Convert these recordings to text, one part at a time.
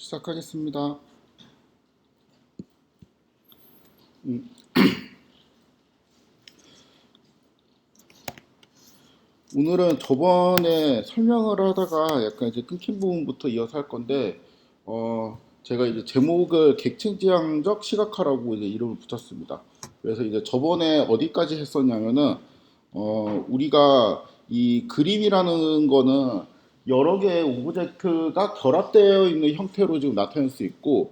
시작하겠습니다. 오늘은 저번에 설명을 하다가 약간 이제 끊긴 부분부터 이어서 할 건데, 제가 이제 제목을 객체지향적 시각화라고 이제 이름을 붙였습니다. 그래서 이제 저번에 어디까지 했었냐면은, 우리가 이 그림이라는 거는 여러 개의 오브젝트가 결합되어 있는 형태로 지금 나타낼 수 있고,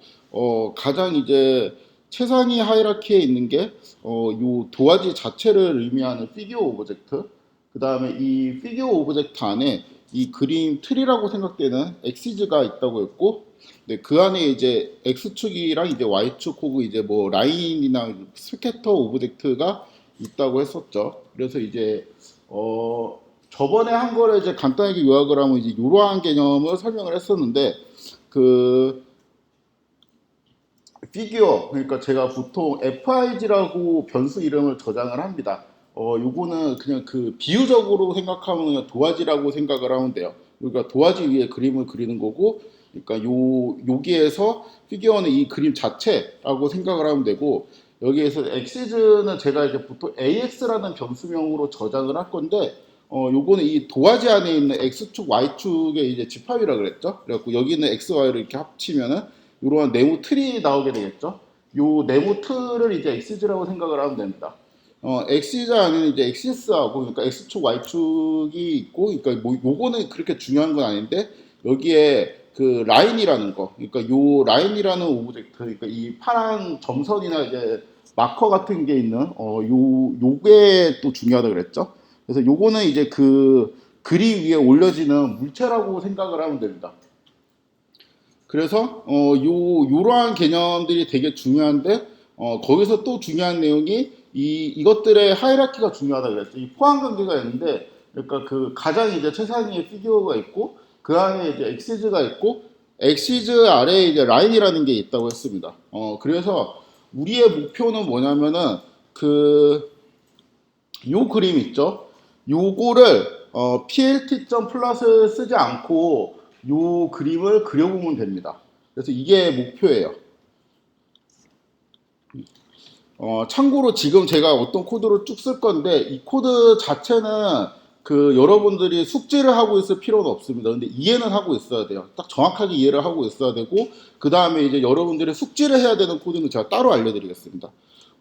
가장 이제 최상위 하이라키에 있는 게, 요 도화지 자체를 의미하는 피규어 오브젝트, 그 다음에 이 피규어 오브젝트 안에 이 그림 틀이라고 생각되는 엑시즈가 있다고 했고, 네, 그 안에 이제 X축이랑 이제 Y축 혹은 이제 뭐 라인이나 스캐터 오브젝트가 있다고 했었죠. 그래서 이제 저번에 한 거를 이제 간단하게 요약을 하면 이제 이러한 개념을 설명을 했었는데, 그 피규어, 그러니까 제가 보통 FIG라고 변수 이름을 저장을 합니다. 요거는 그냥 그 비유적으로 생각하면 그냥 도화지라고 생각을 하면 돼요. 그러니까 도화지 위에 그림을 그리는 거고, 그러니까 여기에서 피규어는 이 그림 자체라고 생각을 하면 되고, 여기에서 엑시즈는 제가 이제 보통 AX라는 변수명으로 저장을 할 건데, 요거는 이 도화지 안에 있는 X축, Y축의 이제 집합이라 그랬죠. 그래갖고 여기는 X, Y를 이렇게 합치면은 이러한 네모 틀이 나오게 되겠죠. 요 네모 틀을 이제 엑시즈라고 생각을 하면 됩니다. 엑시즈 안에는 이제 엑시스하고 그러니까 X축, Y축이 있고, 그러니까 뭐 요거는 그렇게 중요한 건 아닌데 여기에 그 라인이라는 거, 그러니까 요 라인이라는 오브젝트, 그러니까 이 파란 점선이나 이제 마커 같은 게 있는 요게 또 중요하다 그랬죠. 그래서 요거는 이제 그 그림 위에 올려지는 물체라고 생각을 하면 됩니다. 그래서 요러한 개념들이 되게 중요한데, 거기서 또 중요한 내용이 이것들의 하이라키가 중요하다 그랬어요. 이 포함 관계가 있는데, 그러니까 그 가장 이제 최상위의 피규어가 있고 그 안에 이제 엑시즈가 있고 엑시즈 아래에 이제 라인이라는 게 있다고 했습니다. 그래서 우리의 목표는 뭐냐면은 그 요 그림 있죠? 요거를 plt.plot을 플러스 쓰지 않고 요 그림을 그려보면 됩니다. 그래서 이게 목표예요. 참고로 지금 제가 어떤 코드를 쭉 쓸 건데 이 코드 자체는 그 여러분들이 숙지를 하고 있을 필요는 없습니다. 근데 이해는 하고 있어야 돼요. 딱 정확하게 이해를 하고 있어야 되고, 그 다음에 이제 여러분들이 숙지를 해야 되는 코드는 제가 따로 알려드리겠습니다.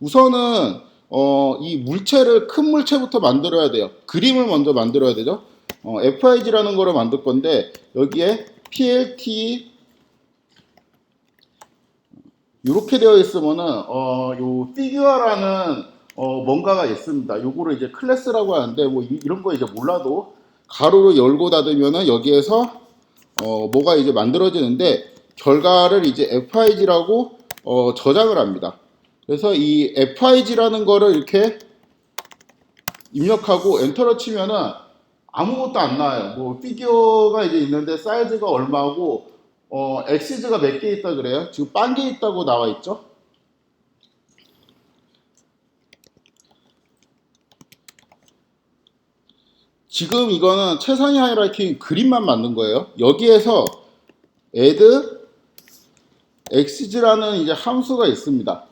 우선은 이 물체를 큰 물체부터 만들어야 돼요. 그림을 먼저 만들어야 되죠. FIG라는 거를 만들 건데 여기에 PLT 이렇게 되어 있으면은 요 피규어라는 뭔가가 있습니다. 요거를 이제 클래스라고 하는데 뭐 이런 거 이제 몰라도 가로로 열고 닫으면은 여기에서 뭐가 이제 만들어지는데 결과를 이제 FIG라고 저장을 합니다. 그래서 이 FIG라는 거를 이렇게 입력하고 엔터를 치면은 아무것도 안 나와요. 뭐 피규어가 이제 있는데 사이즈가 얼마고 엑시즈가 몇 개 있다 그래요? 지금 빤 개 있다고 나와 있죠? 지금 이거는 최상위 하이라이팅 그림만 만든 거예요. 여기에서 add 엑시즈라는 이제 함수가 있습니다.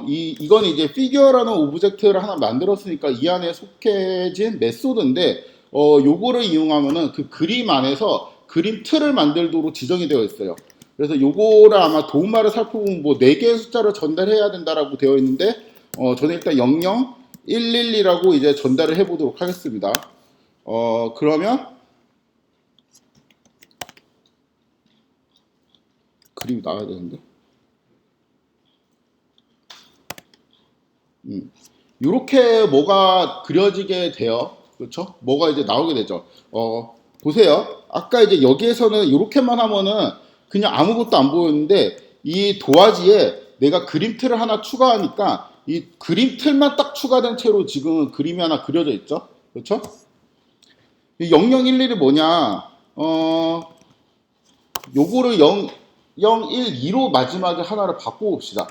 이건 이제 피규어라는 오브젝트를 하나 만들었으니까 이 안에 속해진 메소드인데, 요거를 이용하면은 그 그림 안에서 그림 틀을 만들도록 지정이 되어 있어요. 그래서 요거를 아마 도움말을 살펴보면 뭐 4개의 숫자를 전달해야 된다라고 되어 있는데, 저는 일단 00, 112라고 이제 전달을 해보도록 하겠습니다. 그러면 그림이 나와야 되는데. 이렇게 뭐가 그려지게 돼요. 그렇죠? 뭐가 이제 나오게 되죠. 보세요. 아까 이제 여기에서는 이렇게만 하면은 그냥 아무것도 안 보였는데 이 도화지에 내가 그림틀을 하나 추가하니까 이 그림틀만 딱 추가된 채로 지금 그림이 하나 그려져 있죠. 그렇죠? 이 0011이 뭐냐? 요거를 0012로 마지막에 하나를 바꿔봅시다.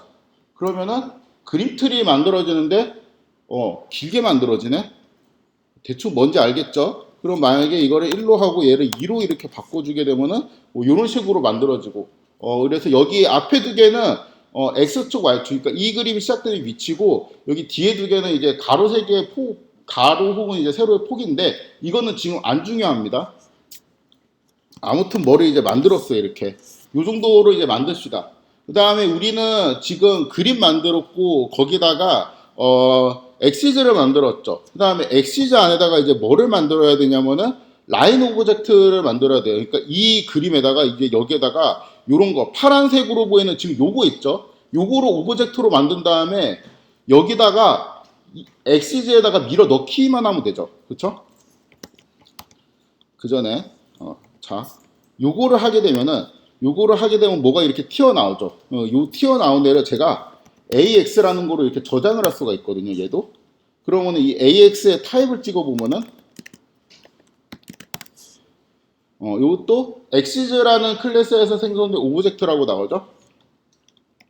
그러면은 그림틀이 만들어지는데 길게 만들어지네. 대충 뭔지 알겠죠? 그럼 만약에 이거를 1로 하고 얘를 2로 이렇게 바꿔주게 되면은 뭐 이런 식으로 만들어지고, 그래서 여기 앞에 두 개는 X축, Y축, 그러니까 이 그림이 시작되는 위치고, 여기 뒤에 두 개는 이제 가로 세 개의 가로 혹은 이제 세로의 폭인데, 이거는 지금 안 중요합니다. 아무튼 뭐를 이제 만들었어요, 이렇게. 요 정도로 이제 만듭시다. 그 다음에 우리는 지금 그림 만들었고, 거기다가, 엑시즈를 만들었죠. 그 다음에 엑시즈 안에다가 이제 뭐를 만들어야 되냐면은, 라인 오브젝트를 만들어야 돼요. 그러니까 이 그림에다가 이제 여기에다가 요런 거, 파란색으로 보이는 지금 요거 있죠? 요거로 오브젝트로 만든 다음에, 여기다가, 엑시즈에다가 밀어 넣기만 하면 되죠. 그쵸? 그 전에, 자, 요거를 하게 되면 뭐가 이렇게 튀어나오죠. 요 튀어나온 애를 제가 AX라는 거로 이렇게 저장을 할 수가 있거든요. 얘도. 그러면 이 AX의 타입을 찍어보면은, 요것도 엑시즈라는 클래스에서 생성된 오브젝트라고 나오죠.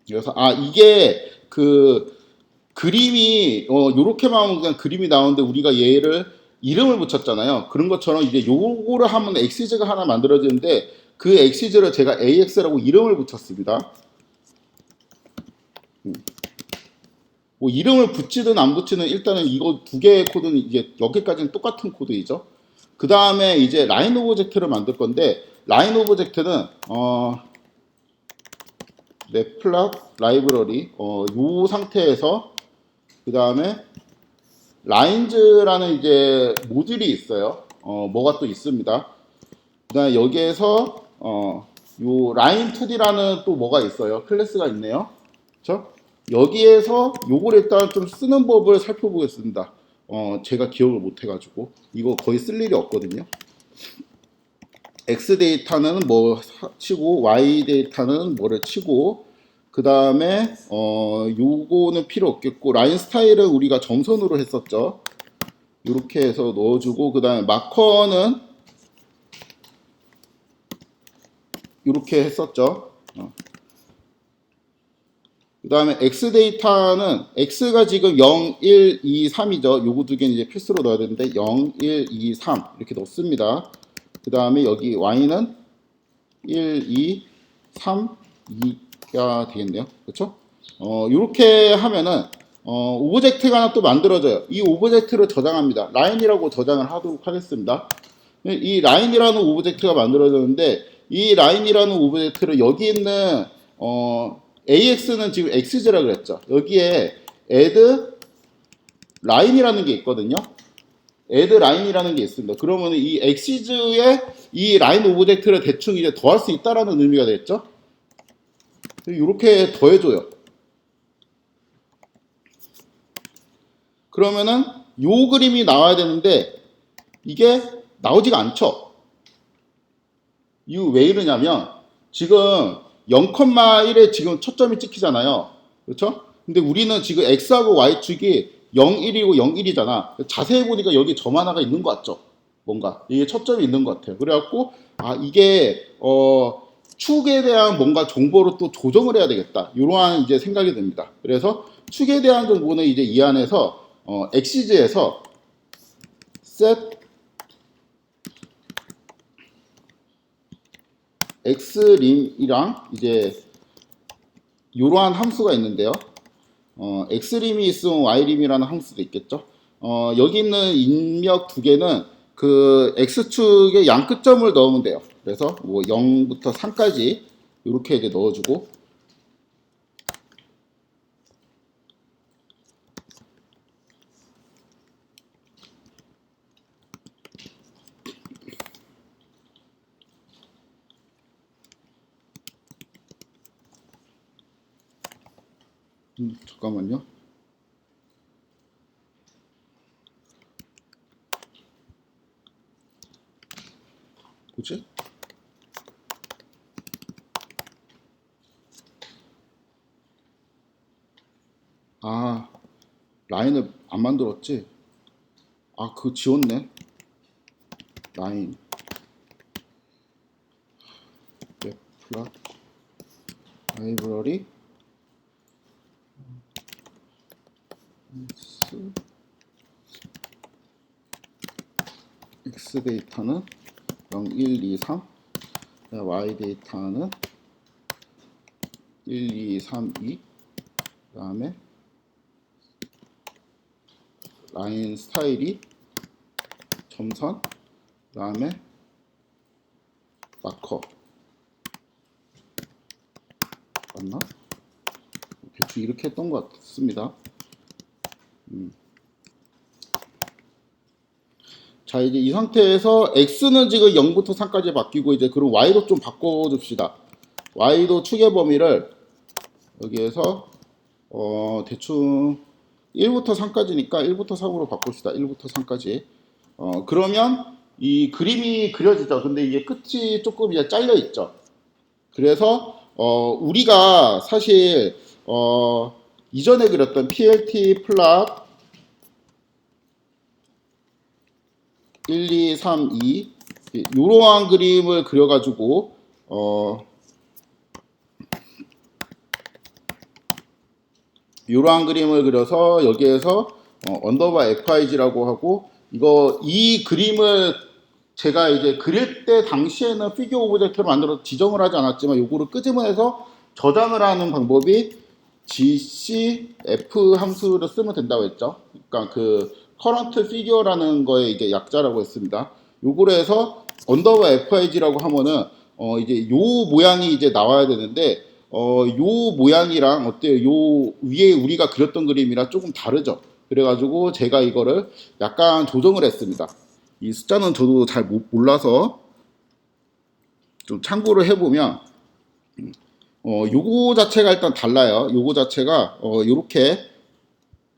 그래서, 이게 그 그림이, 요렇게만 하면 그냥 그림이 나오는데 우리가 얘를 이름을 붙였잖아요. 그런 것처럼 이제 요거를 하면 엑시즈가 하나 만들어지는데 그 엑시즈를 제가 AX라고 이름을 붙였습니다. 뭐 이름을 붙이든 안 붙이든 일단은 이거 두 개의 코드는 이제 여기까지는 똑같은 코드이죠. 그 다음에 이제 라인 오브젝트를 만들 건데 라인 오브젝트는 넷플랍 라이브러리 요 상태에서 그 다음에 라인즈라는 이제 모듈이 있어요. 뭐가 또 있습니다. 그다음에 여기에서 요 라인 2D라는 또 뭐가 있어요. 클래스가 있네요. 그렇죠? 여기에서 요걸 일단 좀 쓰는 법을 살펴보겠습니다. 제가 기억을 못 해가지고 이거 거의 쓸 일이 없거든요. X 데이터는 뭐 치고 Y 데이터는 뭐를 치고 그 다음에 요거는 필요 없겠고 라인 스타일은 우리가 점선으로 했었죠. 이렇게 해서 넣어주고 그 다음에 마커는 이렇게 했었죠. 그 다음에 X 데이터는 X가 지금 0, 1, 2, 3이죠. 요거 두 개는 이제 필수로 넣어야 되는데 0, 1, 2, 3 이렇게 넣습니다. 그 다음에 여기 Y는 1, 2, 3, 2가 되겠네요. 그렇죠? 이렇게 하면은 오브젝트가 하나 또 만들어져요. 이 오브젝트를 저장합니다. 라인이라고 저장을 하도록 하겠습니다. 이 라인이라는 오브젝트가 만들어졌는데 이 라인이라는 오브젝트를 여기 있는 AX는 지금 XZ라고 그랬죠. 여기에 add 라인이라는 게 있거든요. add 라인이라는 게 있습니다. 그러면 이 XZ에 이 라인 오브젝트를 대충 이제 더할 수 있다라는 의미가 되겠죠. 이렇게 더해줘요. 그러면은 요 그림이 나와야 되는데 이게 나오지가 않죠. 이거 왜 이러냐면 지금 0,1에 지금 초점이 찍히잖아요. 그렇죠? 근데 우리는 지금 X하고 Y축이 0, 1이고 0, 1이잖아. 자세히 보니까 여기 점 하나가 있는 것 같죠? 뭔가. 이게 초점이 있는 것 같아요. 그래갖고, 이게, 축에 대한 뭔가 정보를 또 조정을 해야 되겠다. 이러한 이제 생각이 듭니다. 그래서 축에 대한 정보는 이제 이 안에서, 엑시즈에서 set x림이랑 이제 이러한 함수가 있는데요. x림이 있으면 y림이라는 함수도 있겠죠. 여기 있는 인력 두 개는 그 x축의 양 끝점을 넣으면 돼요. 그래서 뭐 0부터 3까지 이렇게 이제 넣어주고 잠깐만요. 뭐지? 라인을 안 만들었지? 그거 지웠네. 라인 플랫 라이브러리 X 데이터는 0, 1, 2, 3 Y 데이터는 1, 2, 3, 2. 그 다음에 라인 스타일이 점선, 그 다음에 마커. 맞나? 대충 이렇게 했던 것 같습니다. 자, 이제 이 상태에서 x는 지금 0부터 3까지 바뀌고, 이제 그럼 y도 좀 바꿔줍시다. y도 축의 범위를 여기에서 대충 1부터 3까지니까 1부터 3으로 바꿉시다. 1부터 3까지. 그러면 이 그림이 그려지죠. 근데 이게 끝이 조금 이제 잘려 있죠. 그래서 우리가 사실 이전에 그렸던 PLT 플랫 1, 2, 3, 2 이러한 그림을 그려가지고 이러한 그림을 그려서 여기에서 언더바 FIG라고 하고, 이 그림을 제가 이제 그릴 때 당시에는 피규어 오브젝트를 만들어서 지정을 하지 않았지만 요거를 끄집어내서 저장을 하는 방법이 GCF 함수를 쓰면 된다고 했죠. 그러니까 그 current figure라는 거에 이게 약자라고 했습니다. 요거를 해서 언더바 FIG라고 하면은 이제 요 모양이 이제 나와야 되는데 요 모양이랑 어때요? 요 위에 우리가 그렸던 그림이랑 조금 다르죠. 그래가지고 제가 이거를 약간 조정을 했습니다. 이 숫자는 저도 잘 몰라서 좀 참고를 해보면 요거 자체가 일단 달라요. 요거 자체가 요렇게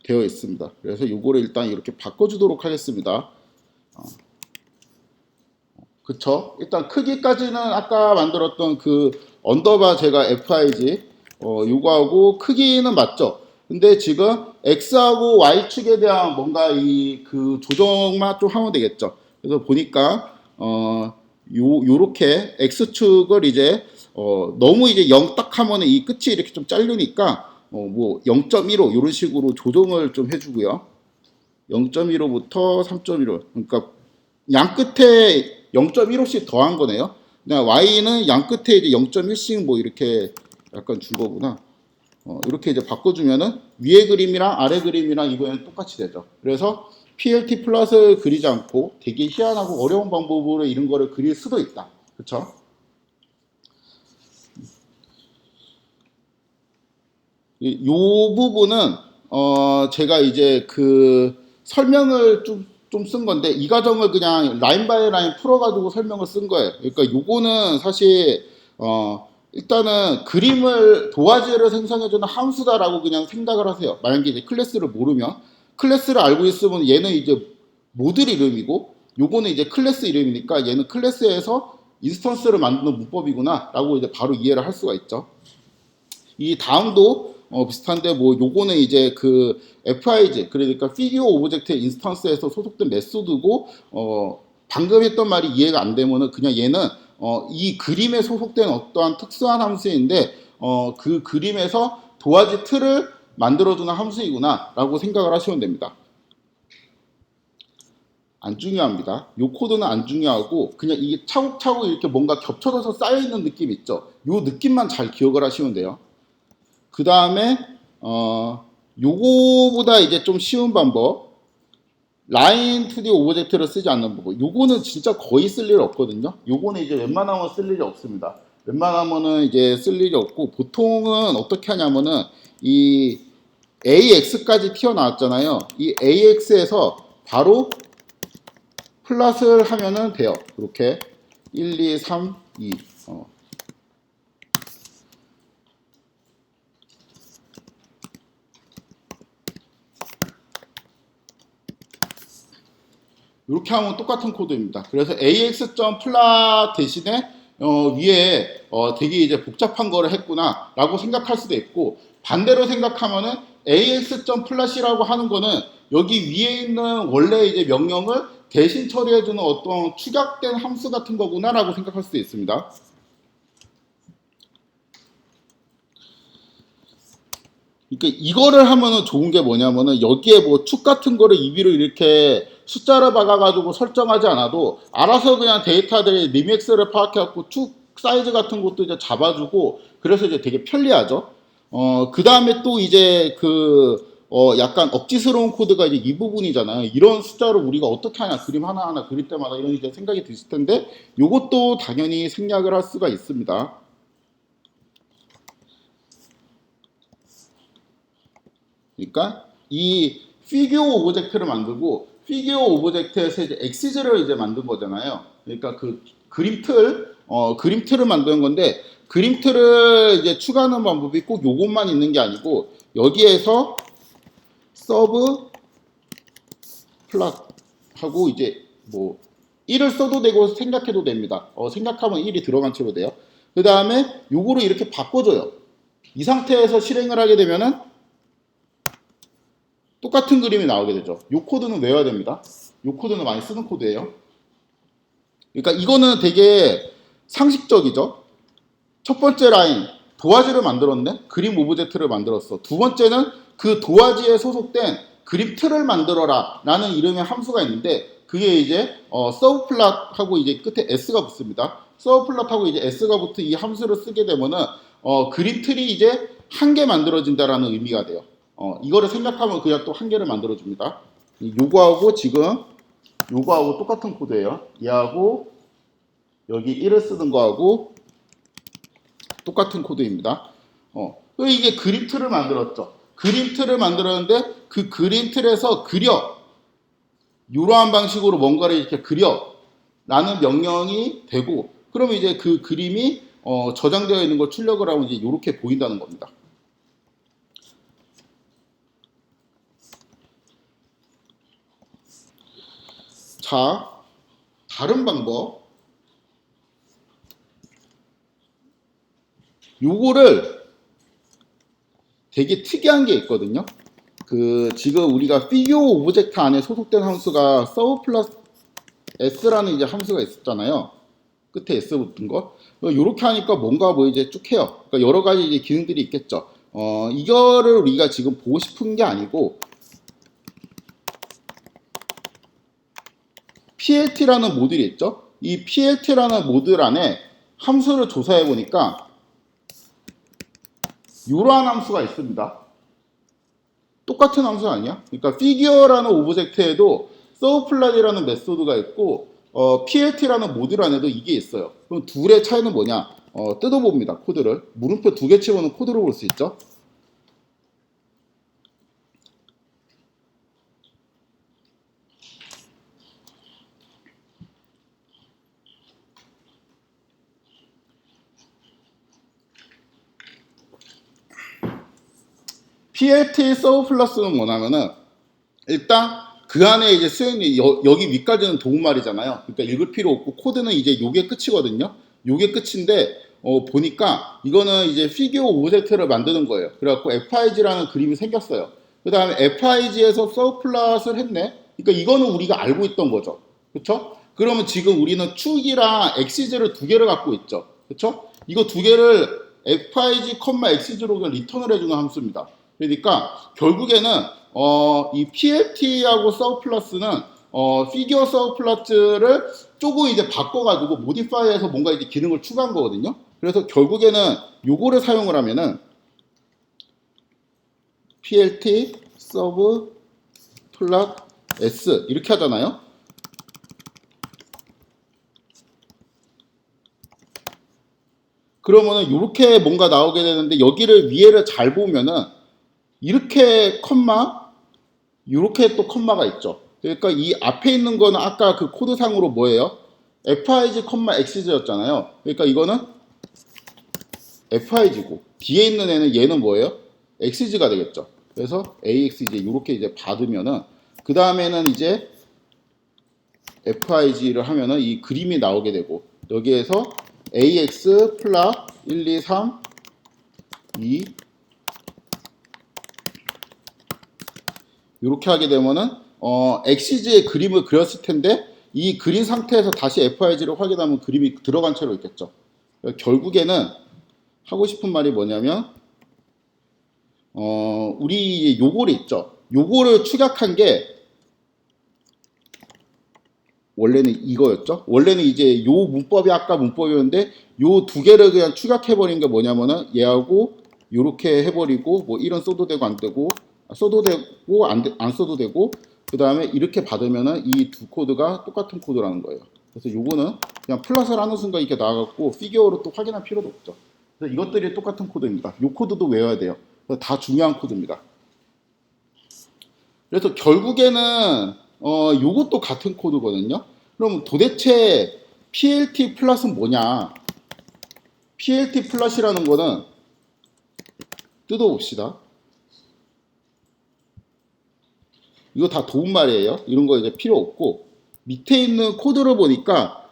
되어 있습니다. 그래서 요거를 일단 이렇게 바꿔주도록 하겠습니다. 그쵸? 일단 크기까지는 아까 만들었던 그 언더바 제가 FIG 요거하고 크기는 맞죠? 근데 지금 X하고 Y축에 대한 뭔가 이 그 조정만 좀 하면 되겠죠. 그래서 보니까 요렇게 X축을 이제 너무 이제 0 딱 하면은 이 끝이 이렇게 좀 잘리니까 뭐 0.15 이런 식으로 조정을 좀 해주고요. 0.15부터 3.15 그러니까 양 끝에 0.15씩 더한 거네요. 그냥 Y는 양 끝에 이제 0.1씩 뭐 이렇게 약간 준 거구나. 이렇게 이제 바꿔주면은 위에 그림이랑 아래 그림이랑 이번에는 똑같이 되죠. 그래서 PLT 플랫을 그리지 않고 되게 희한하고 어려운 방법으로 이런 거를 그릴 수도 있다. 그쵸? 요 부분은 제가 이제 그 설명을 좀 쓴 건데 이 과정을 그냥 라인 바이 라인 풀어가지고 설명을 쓴 거예요. 그러니까 요거는 사실 일단은 그림을 도화지를 생성해주는 함수다라고 그냥 생각을 하세요. 만약에 이제 클래스를 모르면 클래스를 알고 있으면 얘는 이제 모듈 이름이고 요거는 이제 클래스 이름이니까 얘는 클래스에서 인스턴스를 만드는 문법이구나 라고 이제 바로 이해를 할 수가 있죠. 이 다음도 비슷한데 뭐 요거는 이제 그 FIG 그러니까 피규어 오브젝트 인스턴스에서 소속된 메소드고 방금 했던 말이 이해가 안 되면은 그냥 얘는 이 그림에 소속된 어떠한 특수한 함수인데 그 그림에서 도화지 틀을 만들어주는 함수이구나 라고 생각을 하시면 됩니다. 안 중요합니다. 요 코드는 안 중요하고 그냥 이게 차곡차곡 이렇게 뭔가 겹쳐져서 쌓여있는 느낌 있죠. 요 느낌만 잘 기억을 하시면 돼요. 그 다음에 요거보다 이제 좀 쉬운 방법 라인 2D 오브젝트를 쓰지 않는 방법 요거는 진짜 거의 쓸 일 없거든요. 요거는 이제 웬만하면 쓸 일이 없습니다. 웬만하면은 이제 쓸 일이 없고 보통은 어떻게 하냐면은 이 AX까지 튀어나왔잖아요. 이 AX에서 바로 플랫을 하면은 돼요. 이렇게 1, 2, 3, 2 이렇게 하면 똑같은 코드입니다. 그래서 ax.plot 대신에 위에 되게 이제 복잡한 거를 했구나 라고 생각할 수도 있고 반대로 생각하면은 ax.plot이라고 하는 거는 여기 위에 있는 원래 이제 명령을 대신 처리해주는 어떤 축약된 함수 같은 거구나 라고 생각할 수도 있습니다. 그러니까 이거를 하면은 좋은 게 뭐냐면은 여기에 뭐 축 같은 거를 임의로 이렇게 숫자를 박아가지고 설정하지 않아도 알아서 그냥 데이터들이 리믹스를 파악해갖고 축 사이즈 같은 것도 이제 잡아주고 그래서 이제 되게 편리하죠. 그 다음에 또 이제 약간 억지스러운 코드가 이제 이 부분이잖아요. 이런 숫자를 우리가 어떻게 하냐, 그림 하나하나 그릴 때마다 이런 이제 생각이 드실 텐데, 요것도 당연히 생략을 할 수가 있습니다. 그러니까 이 피규어 오브젝트를 만들고 피규어 오브젝트에서 이제 엑시즈를 이제 만든 거잖아요. 그러니까 그 그림 틀을 만드는 건데 그림 틀을 이제 추가하는 방법이 꼭 요것만 있는 게 아니고 여기에서 서브 플랫 하고 이제 뭐 1을 써도 되고 생략해도 됩니다. 생략하면 1이 들어간 채로 돼요. 그 다음에 요거를 이렇게 바꿔줘요. 이 상태에서 실행을 하게 되면은 똑같은 그림이 나오게 되죠. 이 코드는 외워야 됩니다. 이 코드는 많이 쓰는 코드예요. 그러니까 이거는 되게 상식적이죠. 첫 번째 라인 도화지를 만들었네. 그림 오브젝트를 만들었어. 두 번째는 그 도화지에 소속된 그림 틀을 만들어라 라는 이름의 함수가 있는데 그게 이제 서브 플랫하고 이제 끝에 s가 붙습니다. 서브 플랫하고 이제 s가 붙은 이 함수를 쓰게 되면은 그림 틀이 이제 한 개 만들어진다라는 의미가 돼요. 이거를 생략하면 그냥 또 한 개를 만들어줍니다. 요거하고 지금 요거하고 똑같은 코드예요. 얘하고 여기 1을 쓰는 거하고 똑같은 코드입니다. 이게 그림 틀을 만들었죠. 그림 틀을 만들었는데 그 그림 틀에서 그려 이러한 방식으로 뭔가를 이렇게 그려 라는 명령이 되고 그러면 이제 그 그림이 저장되어 있는 걸 출력을 하면 이제 이렇게 보인다는 겁니다. 자, 다른 방법. 요거를 되게 특이한 게 있거든요. 지금 우리가 피규어 오브젝트 안에 소속된 함수가 서브 플러스 s라는 이제 함수가 있었잖아요. 끝에 s 붙은 거. 요렇게 하니까 뭔가 뭐 이제 쭉 해요. 그러니까 여러 가지 이제 기능들이 있겠죠. 이거를 우리가 지금 보고 싶은 게 아니고 PLT라는 모듈이 있죠. 이 PLT라는 모듈 안에 함수를 조사해 보니까 이러한 함수가 있습니다. 똑같은 함수 아니야? 그러니까 피규어라는 오브젝트에도 서브플랫이라는 메소드가 있고 PLT라는 모듈 안에도 이게 있어요. 그럼 둘의 차이는 뭐냐? 뜯어봅니다. 코드를. 물음표 두 개 치고는 코드로 볼 수 있죠. PLT 서브 플러스는 뭐냐면은 일단 그 안에 이제 수행이 여기 위까지는 도움말이잖아요. 그러니까 읽을 필요 없고 코드는 이제 요게 끝이거든요. 요게 끝인데 보니까 이거는 이제 피규어 오브젝트를 만드는 거예요. 그래갖고 FIG라는 그림이 생겼어요. 그 다음에 FIG에서 서브 플러스를 했네. 그러니까 이거는 우리가 알고 있던 거죠. 그렇죠? 그러면 지금 우리는 축이랑 엑시즈를 두 개를 갖고 있죠. 그렇죠? 이거 두 개를 FIG, 엑시즈로 리턴을 해주는 함수입니다. 그러니까 결국에는 이 PLT하고 서브 플러스는 피규어 서브 플러스를 조금 이제 바꿔가지고 모디파이해서 뭔가 이제 기능을 추가한 거거든요. 그래서 결국에는 요거를 사용을 하면은 PLT 서브 플러스 S 이렇게 하잖아요. 그러면은 이렇게 뭔가 나오게 되는데 여기를 위에를 잘 보면은 이렇게 컴마 이렇게 또 컴마가 있죠. 그러니까 이 앞에 있는 거는 아까 그 코드상으로 뭐예요? FIG, 엑시즈였잖아요. 그러니까 이거는 FIG고 뒤에 있는 애는 얘는 뭐예요? 엑시즈가 되겠죠. 그래서 AX 이제 이렇게 이제 받으면은 그 다음에는 이제 FIG를 하면은 이 그림이 나오게 되고 여기에서 AX 플러스 1, 2, 3, 2 이렇게 하게 되면은 엑시즈의 그림을 그렸을 텐데 이 그린 상태에서 다시 FIG를 확인하면 그림이 들어간 채로 있겠죠. 결국에는 하고 싶은 말이 뭐냐면 우리 요거를 있죠. 요거를 축약한 게 원래는 이거였죠. 원래는 이제 요 문법이 아까 문법이었는데 요 두 개를 그냥 축약해버린 게 뭐냐면은 얘하고 요렇게 해버리고 뭐 이런 써도 되고 안 되고 써도 되고 안 써도 되고 그 다음에 이렇게 받으면은 이 두 코드가 똑같은 코드라는 거예요. 그래서 요거는 그냥 플러스를 하는 순간 이렇게 나와갖고 피규어로 또 확인할 필요도 없죠. 그래서 이것들이 똑같은 코드입니다. 요 코드도 외워야 돼요. 다 중요한 코드입니다. 그래서 결국에는 요것도 같은 코드거든요. 그럼 도대체 PLT 플랫은 뭐냐? PLT 플랫이라는 거는 뜯어봅시다. 이거 다 도움말이에요. 이런 거 이제 필요 없고 밑에 있는 코드를 보니까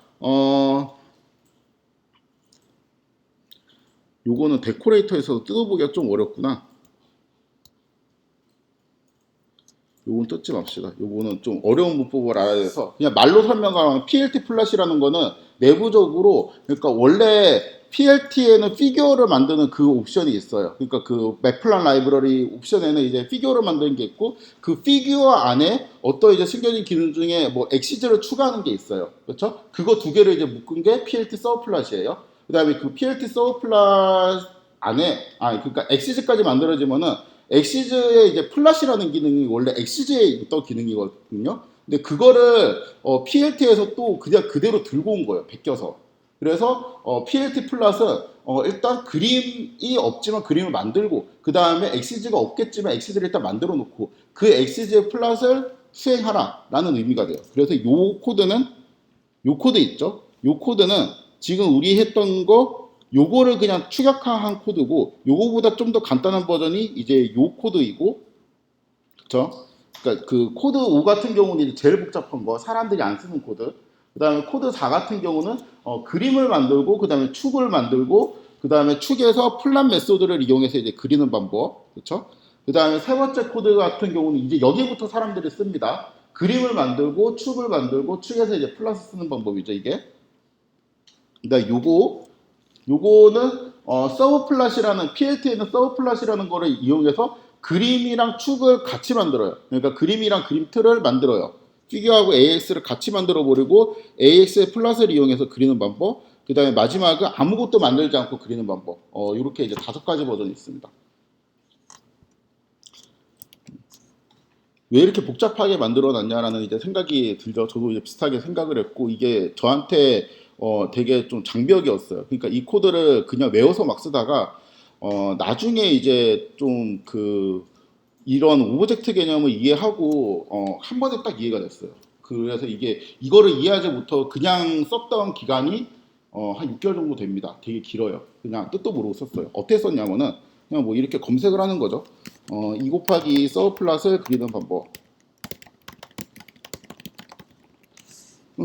요거는 데코레이터에서 뜯어보기가 좀 어렵구나. 요건 뜯지 맙시다. 요거는 좀 어려운 문법을 알아야 돼서 그냥 말로 설명하면 PLT 플랫이라는 거는 내부적으로 그러니까 원래 PLT에는 피규어를 만드는 그 옵션이 있어요. 그러니까 그 맵플란 라이브러리 옵션에는 이제 피규어를 만드는 게 있고 그 피규어 안에 어떤 이제 숨겨진 기능 중에 뭐 엑시즈를 추가하는 게 있어요. 그렇죠? 그거 두 개를 이제 묶은 게 PLT 서브 플랫이에요. 그다음에 그 PLT 서브 플랫 안에 그러니까 엑시즈까지 만들어지면은 엑시즈의 이제 플랫이라는 기능이 원래 엑시즈에 있던 기능이거든요. 근데 그거를 PLT에서 또 그냥 그대로 들고 온 거예요. 베껴서. 그래서 PLT 플랫은 일단 그림이 없지만 그림을 만들고 그 다음에 엑시즈가 없겠지만 엑시즈를 일단 만들어 놓고 그 엑시즈의 플랫을 수행하라라는 의미가 돼요. 그래서 요 코드 있죠. 요 코드는 지금 우리 했던 거 요거를 그냥 추격화한 코드고 요거보다 좀 더 간단한 버전이 이제 요 코드이고 그쵸? 그러니까 그 코드 5 같은 경우는 이제 제일 복잡한 거 사람들이 안 쓰는 코드 그 다음에 코드 4 같은 경우는 그림을 만들고 그 다음에 축을 만들고 그 다음에 축에서 플랫 메소드를 이용해서 이제 그리는 방법 그쵸? 그 다음에 세 번째 코드 같은 경우는 이제 여기부터 사람들이 씁니다. 그림을 만들고 축을 만들고 축에서 이제 플러스 쓰는 방법이죠 이게. 그다음 요거는 서브 플랫이라는 PLT에는 서브 플랫이라는 거를 이용해서 그림이랑 축을 같이 만들어요. 그러니까 그림이랑 그림 틀을 만들어요. 피규어하고 AX를 같이 만들어 버리고 AX의 플랫을 이용해서 그리는 방법. 그 다음에 마지막은 아무것도 만들지 않고 그리는 방법. 이렇게 이제 5가지 버전이 있습니다. 왜 이렇게 복잡하게 만들어 놨냐라는 이제 생각이 들죠. 저도 이제 비슷하게 생각을 했고 이게 저한테 되게 좀 장벽이었어요. 그러니까 이 코드를 그냥 외워서 막 쓰다가 나중에 이제 좀 그 이런 오브젝트 개념을 이해하고 한 번에 딱 이해가 됐어요. 그래서 이거를 이해하지부터 그냥 썼던 기간이 한 6개월 정도 됩니다. 되게 길어요. 그냥 뜻도 모르고 썼어요. 어떻게 썼냐면은 그냥 뭐 이렇게 검색을 하는 거죠. 2 곱하기 서브 플랫을 그리는 방법.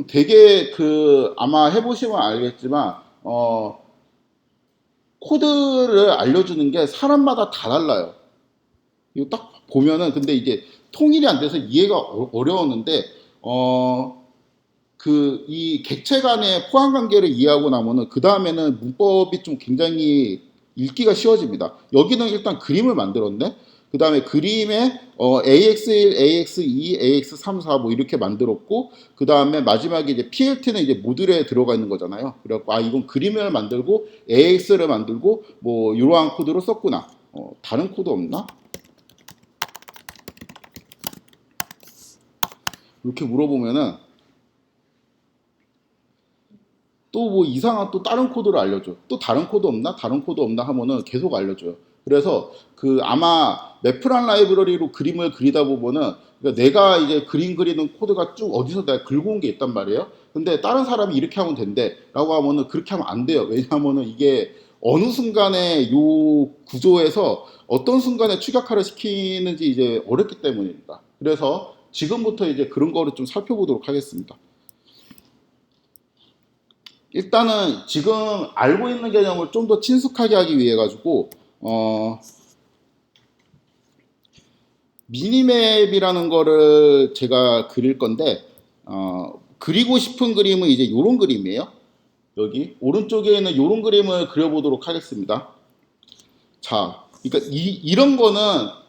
되게 그 아마 해보시면 알겠지만 코드를 알려주는 게 사람마다 다 달라요. 이거 딱 보면은 근데 이게 통일이 안 돼서 이해가 어려웠는데 그 이 객체 간의 포함 관계를 이해하고 나면은 그 다음에는 문법이 좀 굉장히 읽기가 쉬워집니다. 여기는 일단 그림을 만들었네. 그 다음에 그림에 AX1, AX2, AX3, 4 뭐 이렇게 만들었고 그 다음에 마지막에 이제 PLT는 이제 모듈에 들어가 있는 거잖아요. 그래갖고 이건 그림을 만들고 AX를 만들고 뭐 이러한 코드로 썼구나. 다른 코드 없나? 이렇게 물어보면은 또 뭐 이상한 또 다른 코드를 알려줘. 또 다른 코드 없나? 다른 코드 없나 하면은 계속 알려줘요. 그래서 그 아마 매프란 라이브러리로 그림을 그리다 보면은 그러니까 내가 이제 그림 그리는 코드가 쭉 어디서 내가 긁어 온 게 있단 말이에요. 근데 다른 사람이 이렇게 하면 된대. 라고 하면은 그렇게 하면 안 돼요. 왜냐하면은 이게 어느 순간에 요 구조에서 어떤 순간에 추격화를 시키는지 이제 어렵기 때문입니다. 그래서 지금부터 이제 그런 거를 좀 살펴보도록 하겠습니다. 일단은 지금 알고 있는 개념을 좀 더 친숙하게 하기 위해 가지고 미니맵이라는 거를 제가 그릴 건데 그리고 싶은 그림은 이제 이런 그림이에요. 여기 오른쪽에 있는 이런 그림을 그려보도록 하겠습니다. 자, 그러니까 이런 거는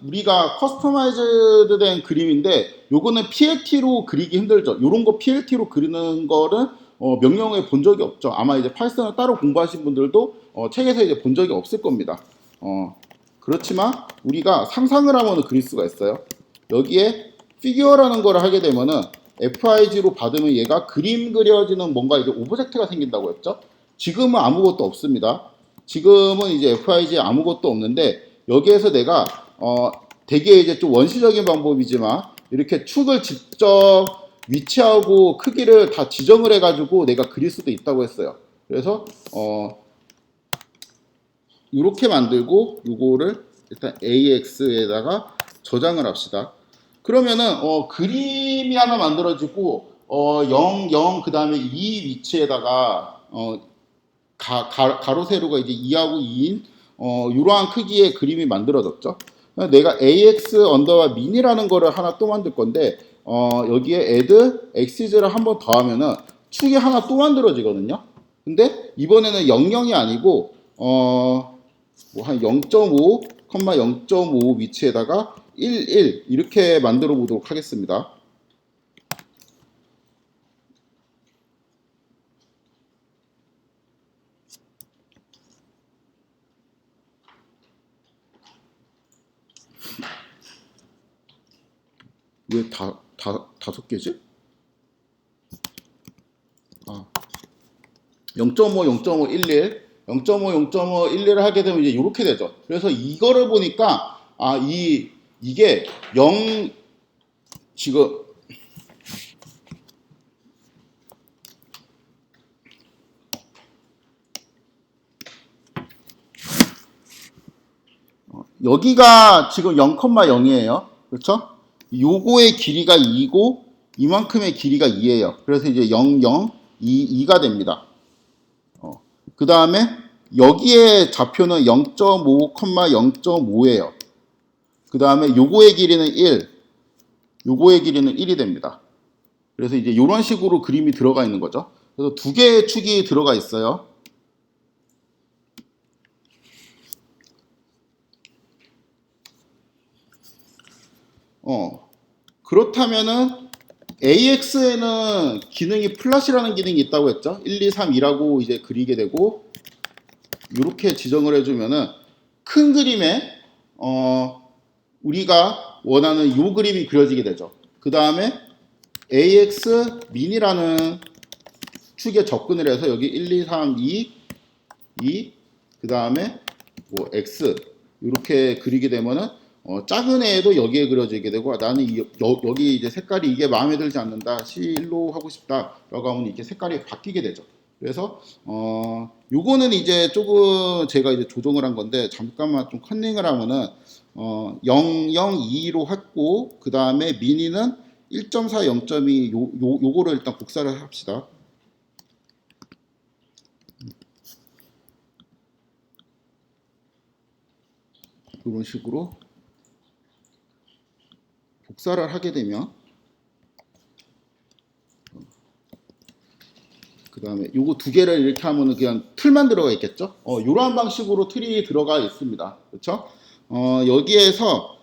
우리가 커스터마이즈드 된 그림인데 요거는 PLT로 그리기 힘들죠. 요런 거 PLT로 그리는 거를 명령어에 본 적이 없죠. 아마 이제 파이썬을 따로 공부하신 분들도 책에서 이제 본 적이 없을 겁니다. 그렇지만 우리가 상상을 하면 그릴 수가 있어요. 여기에 피규어라는 거를 하게 되면은 FIG로 받으면 얘가 그림 그려지는 뭔가 이제 오브젝트가 생긴다고 했죠. 지금은 아무것도 없습니다. 지금은 이제 FIG에 아무것도 없는데 여기에서 내가 되게 이제 좀 원시적인 방법이지만 이렇게 축을 직접 위치하고 크기를 다 지정을 해가지고 내가 그릴 수도 있다고 했어요. 그래서 이렇게 만들고 요거를 일단 AX에다가 저장을 합시다. 그러면은 그림이 하나 만들어지고 0, 0, 그 다음에 2 위치에다가 가로 세로가 이제 2하고 2인 이러한 크기의 그림이 만들어졌죠. 내가 AX 언더바 민이라는 거를 하나 또 만들 건데 여기에 add x를 한 번 더 하면은 축이 하나 또 만들어지거든요. 근데 이번에는 00이 아니고 뭐 한 0.5, 0.5 위치에다가 11 이렇게 만들어 보도록 하겠습니다. 왜 다섯 개지? 아, 0.5, 0.5, 11, 0.5, 0.5, 11을 하게 되면 이제 이렇게 되죠. 그래서 이거를 보니까 이게 0 지금 여기가 지금 0,0이에요. 그렇죠? 요거의 길이가 2고 이만큼의 길이가 2예요. 그래서 이제 0, 0, 2, 2가 됩니다. 그 다음에 여기에 좌표는 0.5, 0.5예요. 그 다음에 요거의 길이는 1, 요거의 길이는 1이 됩니다. 그래서 이제 이런 식으로 그림이 들어가 있는 거죠. 그래서 두 개의 축이 들어가 있어요. 그렇다면은 AX에는 기능이 플랫이라는 기능이 있다고 했죠. 1, 2, 3, 2라고 이제 그리게 되고 이렇게 지정을 해주면은 큰 그림에 우리가 원하는 요 그림이 그려지게 되죠. 그 다음에 AX 민이라는 축에 접근을 해서 여기 1, 2, 3, 2, 2, 그 다음에 뭐 X 이렇게 그리게 되면은 작은 애도 여기에 그려지게 되고 나는 여기 이제 색깔이 이게 마음에 들지 않는다 실로 하고 싶다라고 하면 이렇게 색깔이 바뀌게 되죠. 그래서 요거는 이제 조금 제가 이제 조정을 한 건데 잠깐만 좀 컨닝을 하면은 002로 했고 그 다음에 미니는 1.4, 0.2 요거를 일단 복사를 합시다. 이런 식으로 복사를 하게 되면 그 다음에 요거 두 개를 이렇게 하면은 그냥 틀만 들어가 있겠죠. 이러한 방식으로 틀이 들어가 있습니다. 그렇죠? 여기에서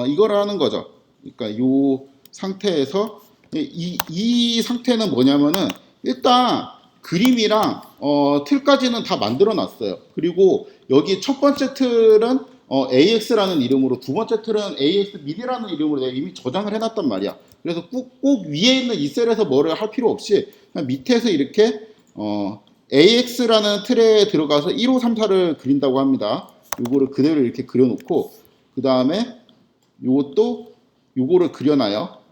이거를 하는 거죠. 그러니까 요 상태에서 이 상태는 뭐냐면은 일단 그림이랑 틀까지는 다 만들어 놨어요. 그리고 여기 첫 번째 틀은 AX라는 이름으로 두 번째 틀은 AX 미디라는 이름으로 내가 이미 저장을 해놨단 말이야. 그래서 꼭 위에 있는 이 셀에서 뭐를 할 필요 없이 그냥 밑에서 이렇게 AX라는 틀에 들어가서 1, 5, 3, 4를 그린다고 합니다. 요거를 그대로 이렇게 그려놓고 그 다음에 요것도 요거를 그려놔요.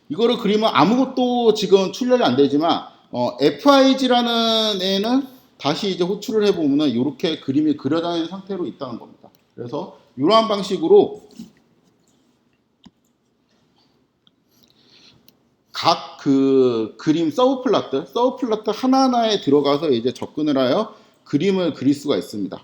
이거를 그리면 아무것도 지금 출력이 안 되지만 FIG라는 애는 다시 이제 호출을 해보면 이렇게 그림이 그려져 상태로 있다는 겁니다. 그래서 이러한 방식으로 각 그 그림 서브플라트 하나하나에 들어가서 이제 접근을 하여 그림을 그릴 수가 있습니다.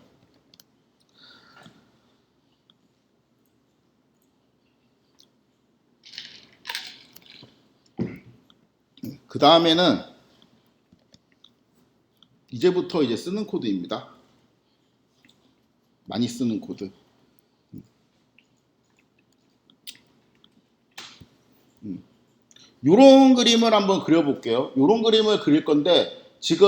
그 다음에는 이제부터 이제 쓰는 코드입니다. 많이 쓰는 코드. 요런 그림을 한번 그려볼게요. 요런 그림을 그릴 건데 지금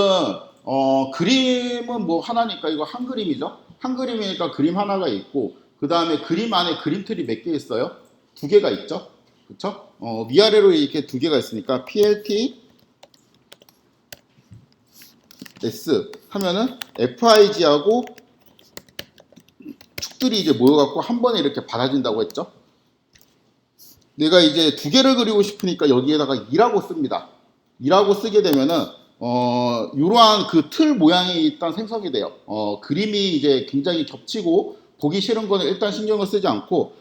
그림은 뭐 하나니까 이거 한 그림이죠. 한 그림이니까 그림 하나가 있고 그 다음에 그림 안에 그림틀이 몇 개 있어요? 두 개가 있죠. 그쵸? 위아래로 이렇게 두 개가 있으니까 PLT S 하면은 FIG하고 축들이 이제 모여갖고 한 번에 이렇게 받아진다고 했죠. 내가 이제 두 개를 그리고 싶으니까 여기에다가 2라고 씁니다. 2라고 쓰게 되면은 이러한 그 틀 모양이 일단 생성이 돼요. 그림이 이제 굉장히 겹치고 보기 싫은 거는 일단 신경을 쓰지 않고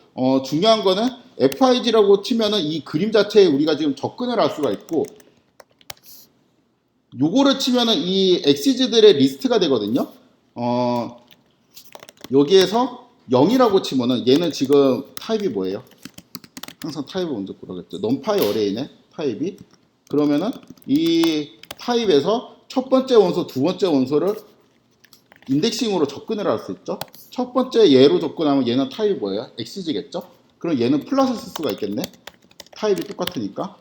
중요한 거는 FIG라고 치면은 이 그림 자체에 우리가 지금 접근을 할 수가 있고 요거를 치면은 이 엑시즈들의 리스트가 되거든요. 여기에서 0이라고 치면은 얘는 지금 타입이 뭐예요? 항상 타입을 먼저 보라겠죠. 넘파이 어레이네 타입이. 그러면은 이 타입에서 첫 번째 원소, 두 번째 원소를 인덱싱으로 접근을 할 수 있죠. 첫 번째 얘로 접근하면 얘는 타입이 뭐예요? 엑시즈겠죠. 그럼 얘는 플러스 쓸 수가 있겠네. 타입이 똑같으니까.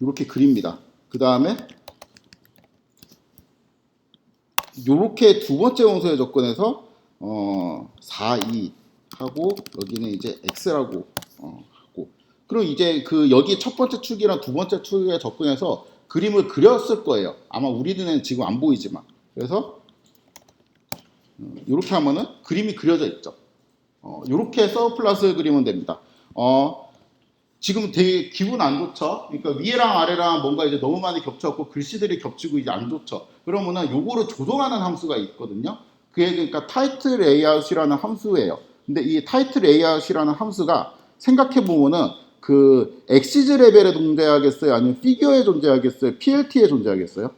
이렇게 그립니다. 그 다음에 요렇게 두 번째 원소에 접근해서 4, 2 하고 여기는 이제 x라고 하고 그럼 이제 그 여기 첫 번째 축이랑 두 번째 축에 접근해서 그림을 그렸을 거예요. 아마 우리 눈에는 지금 안 보이지만 그래서 이렇게 하면은 그림이 그려져 있죠. 이렇게 해서 플러스 그리면 됩니다. 지금 되게 기분 안 좋죠? 그러니까 위에랑 아래랑 뭔가 이제 너무 많이 겹쳐갖고 글씨들이 겹치고 이제 안 좋죠? 그러면은 요거를 조정하는 함수가 있거든요? 그게 그러니까 타이틀 레이아웃이라는 함수예요. 근데 이 타이틀 레이아웃이라는 함수가 생각해보면은 그 엑시즈 레벨에 존재하겠어요? 아니면 피규어에 존재하겠어요? PLT에 존재하겠어요?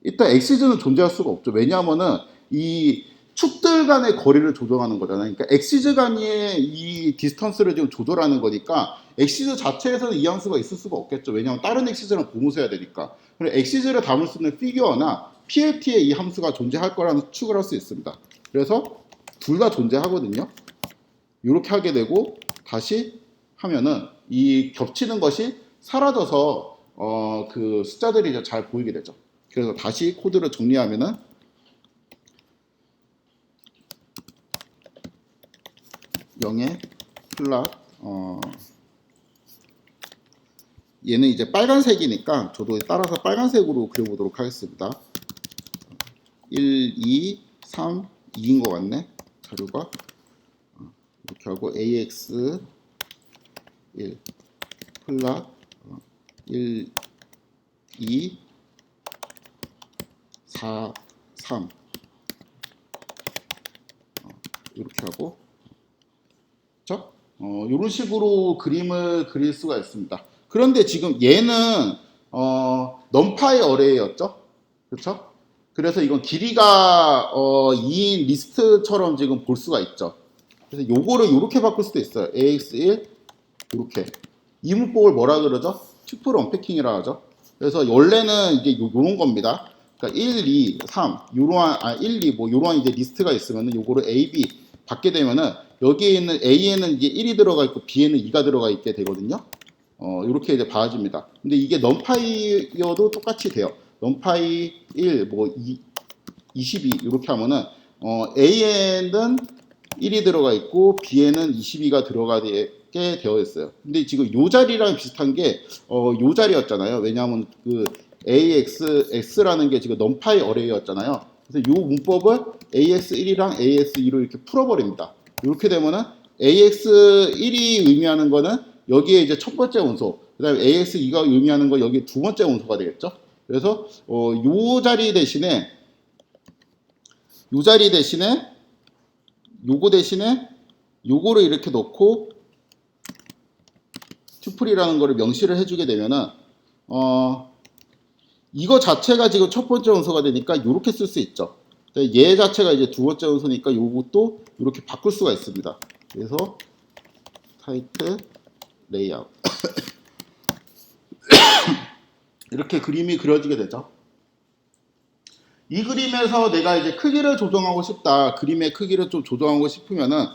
일단 엑시즈는 존재할 수가 없죠. 왜냐하면은 이 축들 간의 거리를 조정하는 거잖아요. 그러니까 엑시즈 간의 이 디스턴스를 지금 조절하는 거니까 엑시즈 자체에서는 이 함수가 있을 수가 없겠죠. 왜냐하면 다른 엑시즈랑 보무서야 되니까. 그래서 엑시즈를 담을 수 있는 피규어나 PLT에 이 함수가 존재할 거라는 추측을 할 수 있습니다. 그래서 둘 다 존재하거든요. 이렇게 하게 되고 다시 하면은 이 겹치는 것이 사라져서 그 숫자들이 이제 잘 보이게 되죠. 그래서 다시 코드를 정리하면은 0의 플랫 얘는 이제 빨간색이니까 저도 따라서 빨간색으로 그려보도록 하겠습니다. 1, 2, 3, 2인 것 같네 자료가. 이렇게 하고 AX 1 플랫 1, 2, 4, 3 이렇게 하고 그렇죠? 이런 식으로 그림을 그릴 수가 있습니다. 그런데 지금 얘는 넘파이 어레이였죠? 그렇죠? 그래서 이건 길이가 2인 리스트처럼 지금 볼 수가 있죠. 그래서 요거를 이렇게 바꿀 수도 있어요. AX1 이렇게 이 문법을 뭐라 그러죠? 튜플 언패킹이라 하죠. 그래서 원래는 이게 요런 겁니다. 그러니까 1, 2, 3 요러한 1, 2 뭐 요러한 이제 리스트가 있으면은 요거를 A, B 받게 되면은 여기에 있는 A에는 이제 1이 들어가 있고 B에는 2가 들어가 있게 되거든요. 이렇게 이제 봐집니다. 근데 이게 넘파이여도 똑같이 돼요. 넘파이 1, 뭐 22 이렇게 하면은 A에는 1이 들어가 있고 B에는 22가 들어가게 되어 있어요. 근데 지금 요 자리랑 비슷한 게 요 자리였잖아요. 왜냐하면 그 AX라는 게 지금 넘파이 어레이였잖아요. 그래서 요 문법을 AX1이랑 AX2로 이렇게 풀어버립니다. 이렇게 되면은 AX1이 의미하는 거는 여기에 이제 첫 번째 원소, 그 다음에 AX2가 의미하는 거 여기 두 번째 원소가 되겠죠. 그래서 요 자리 대신에 요거 대신에 요거를 이렇게 넣고 튜플이라는 거를 명시를 해주게 되면은 이거 자체가 지금 첫 번째 원소가 되니까 이렇게 쓸 수 있죠. 얘 자체가 이제 두 번째 원소니까 요것도 이렇게 바꿀 수가 있습니다. 그래서 타이틀 레이아웃 이렇게 그림이 그려지게 되죠. 이 그림에서 내가 이제 크기를 조정하고 싶다. 그림의 크기를 좀 조정하고 싶으면은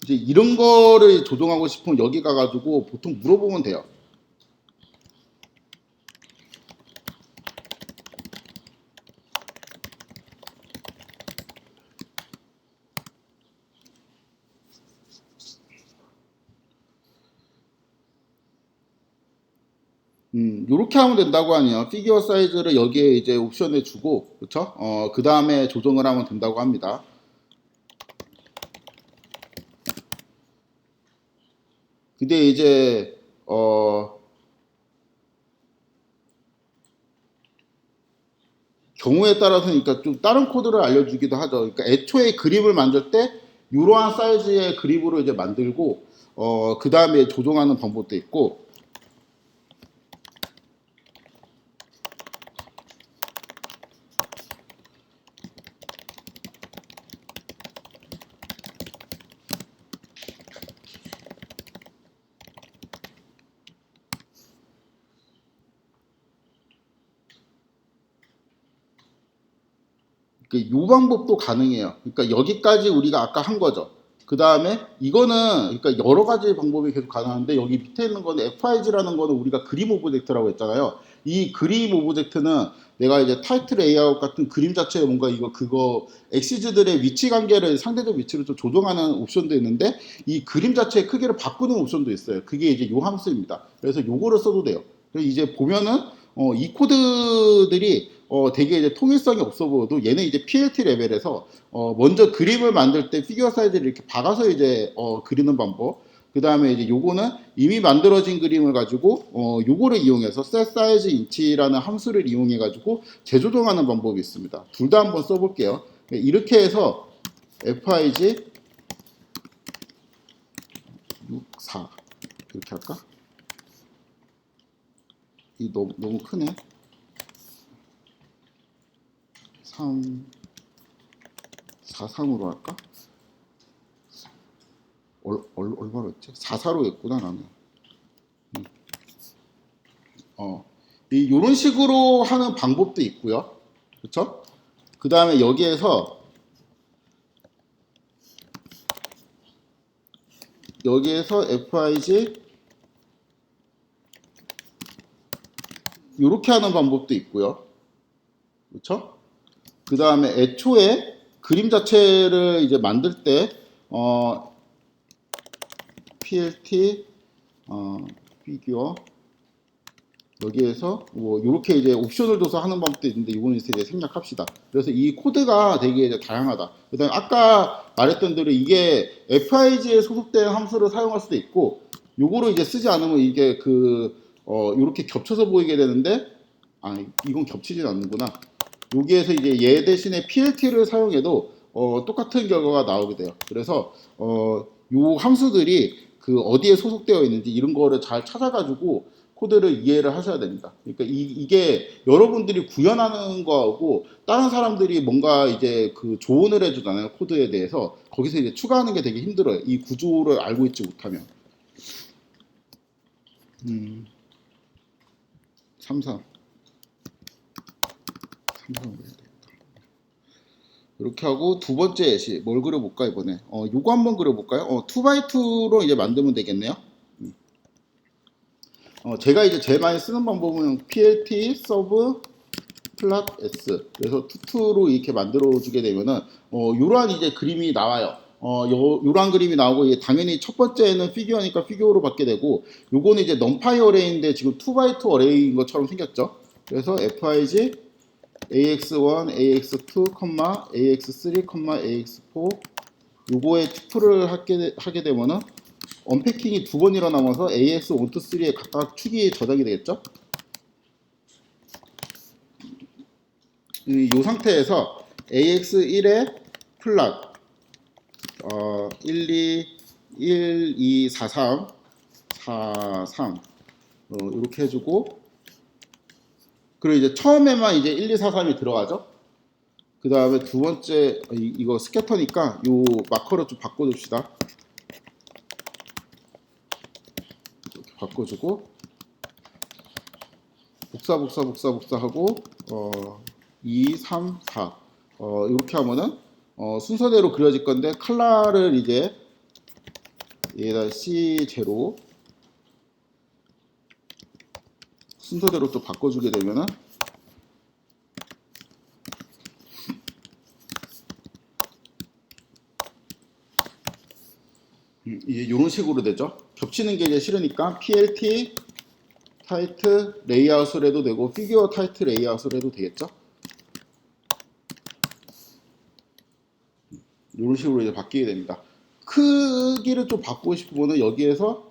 이제 이런 거를 조정하고 싶으면 여기 가가지고 보통 물어보면 돼요. 요렇게 하면 된다고 하네요. 피규어 사이즈를 여기에 이제 옵션에 주고, 그쵸? 그 다음에 조정을 하면 된다고 합니다. 근데 이제, 경우에 따라서는 그러니까 좀 다른 코드를 알려주기도 하죠. 그러니까 애초에 그립을 만들 때 이러한 사이즈의 그립으로 이제 만들고, 그 다음에 조정하는 방법도 있고, 이 방법도 가능해요. 그러니까 여기까지 우리가 아까 한 거죠. 그 다음에 이거는 그러니까 여러 가지 방법이 계속 가능한데 여기 밑에 있는 거는 FIG라는 거는 우리가 그림 오브젝트라고 했잖아요. 이 그림 오브젝트는 내가 이제 타이틀 레이아웃 같은 그림 자체에 뭔가 이거 그거 엑시즈들의 위치 관계를 상대적 위치를 좀 조정하는 옵션도 있는데 이 그림 자체의 크기를 바꾸는 옵션도 있어요. 그게 이제 요 함수입니다. 그래서 요거를 써도 돼요. 그래서 이제 보면은 이 코드들이 되게 이제 통일성이 없어 보여도 얘는 이제 PLT 레벨에서 먼저 그림을 만들 때 피규어 사이즈를 이렇게 박아서 이제 그리는 방법. 그 다음에 이제 요거는 이미 만들어진 그림을 가지고 요거를 이용해서 set size inch라는 함수를 이용해 가지고 재조정하는 방법이 있습니다. 둘 다 한번 써볼게요. 이렇게 해서 FIG 64 이렇게 할까? 이 너무 크네. 3 43으로 할까? 얼마로 했지? 44로 했구나 나는. 요런 식으로 하는 방법도 있고요. 그쵸? 그 다음에 여기에서 FIG 요렇게 하는 방법도 있고요. 그쵸? 그 다음에 애초에 그림 자체를 이제 만들 때 PLT 피규어 여기에서 뭐 이렇게 이제 옵션을 줘서 하는 방법도 있는데 이거는 이제 생략합시다. 그래서 이 코드가 되게 이제 다양하다. 그다음에 아까 말했던 대로 이게 FIG에 소속된 함수를 사용할 수도 있고 요거를 이제 쓰지 않으면 이게 이렇게 겹쳐서 보이게 되는데 이건 겹치진 않는구나. 여기에서 이제 얘 대신에 PLT를 사용해도 똑같은 결과가 나오게 돼요. 그래서 요 함수들이 그 어디에 소속되어 있는지 이런 거를 잘 찾아가지고 코드를 이해를 하셔야 됩니다. 그러니까 이게 여러분들이 구현하는 거하고 다른 사람들이 뭔가 이제 그 조언을 해주잖아요. 코드에 대해서 거기서 이제 추가하는 게 되게 힘들어요. 이 구조를 알고 있지 못하면. 33 삼삼으로 해야 되겠다. 이렇게 하고 두 번째 예시 뭘 그려볼까 이번에 요거 한번 그려볼까요? 2x2로 이제 만들면 되겠네요. 제가 이제 제일 많이 쓰는 방법은 PLT 서브 플랫 S 그래서 투투로 이렇게 만들어 주게 되면은 요러한 이제 그림이 나와요. 요러한 그림이 나오고 당연히 첫 번째는 피규어니까 피규어로 받게 되고 요거는 이제 넘파이 어레이인데 지금 2x2 어레이인 것처럼 생겼죠. 그래서 FIG AX1, AX2, AX3, AX4 요거에 투투를 하게 되면은 언패킹이 두 번 일어나면서 AX1, 2, 3에 각각 축이 저장이 되겠죠. 이 상태에서 AX1에 플랫 1, 2, 1, 2, 4, 3 이렇게 해주고 그리고 이제 처음에만 이제 1, 2, 4, 3이 들어가죠. 그 다음에 두 번째 이거 스캐터니까 요 마커를 좀 바꿔줍시다. 이렇게 바꿔주고 복사하고 2, 3, 4 이렇게 하면은 순서대로 그려질 건데 컬러를 이제 얘다 C0 순서대로 또 바꿔주게 되면은 이제 이런 식으로 되죠. 겹치는 게 이제 싫으니까 PLT 타이트 레이아웃을 해도 되고 피규어 타이트 레이아웃을 해도 되겠죠. 이런 식으로 이제 바뀌게 됩니다. 크기를 좀 바꾸고 싶으면 여기에서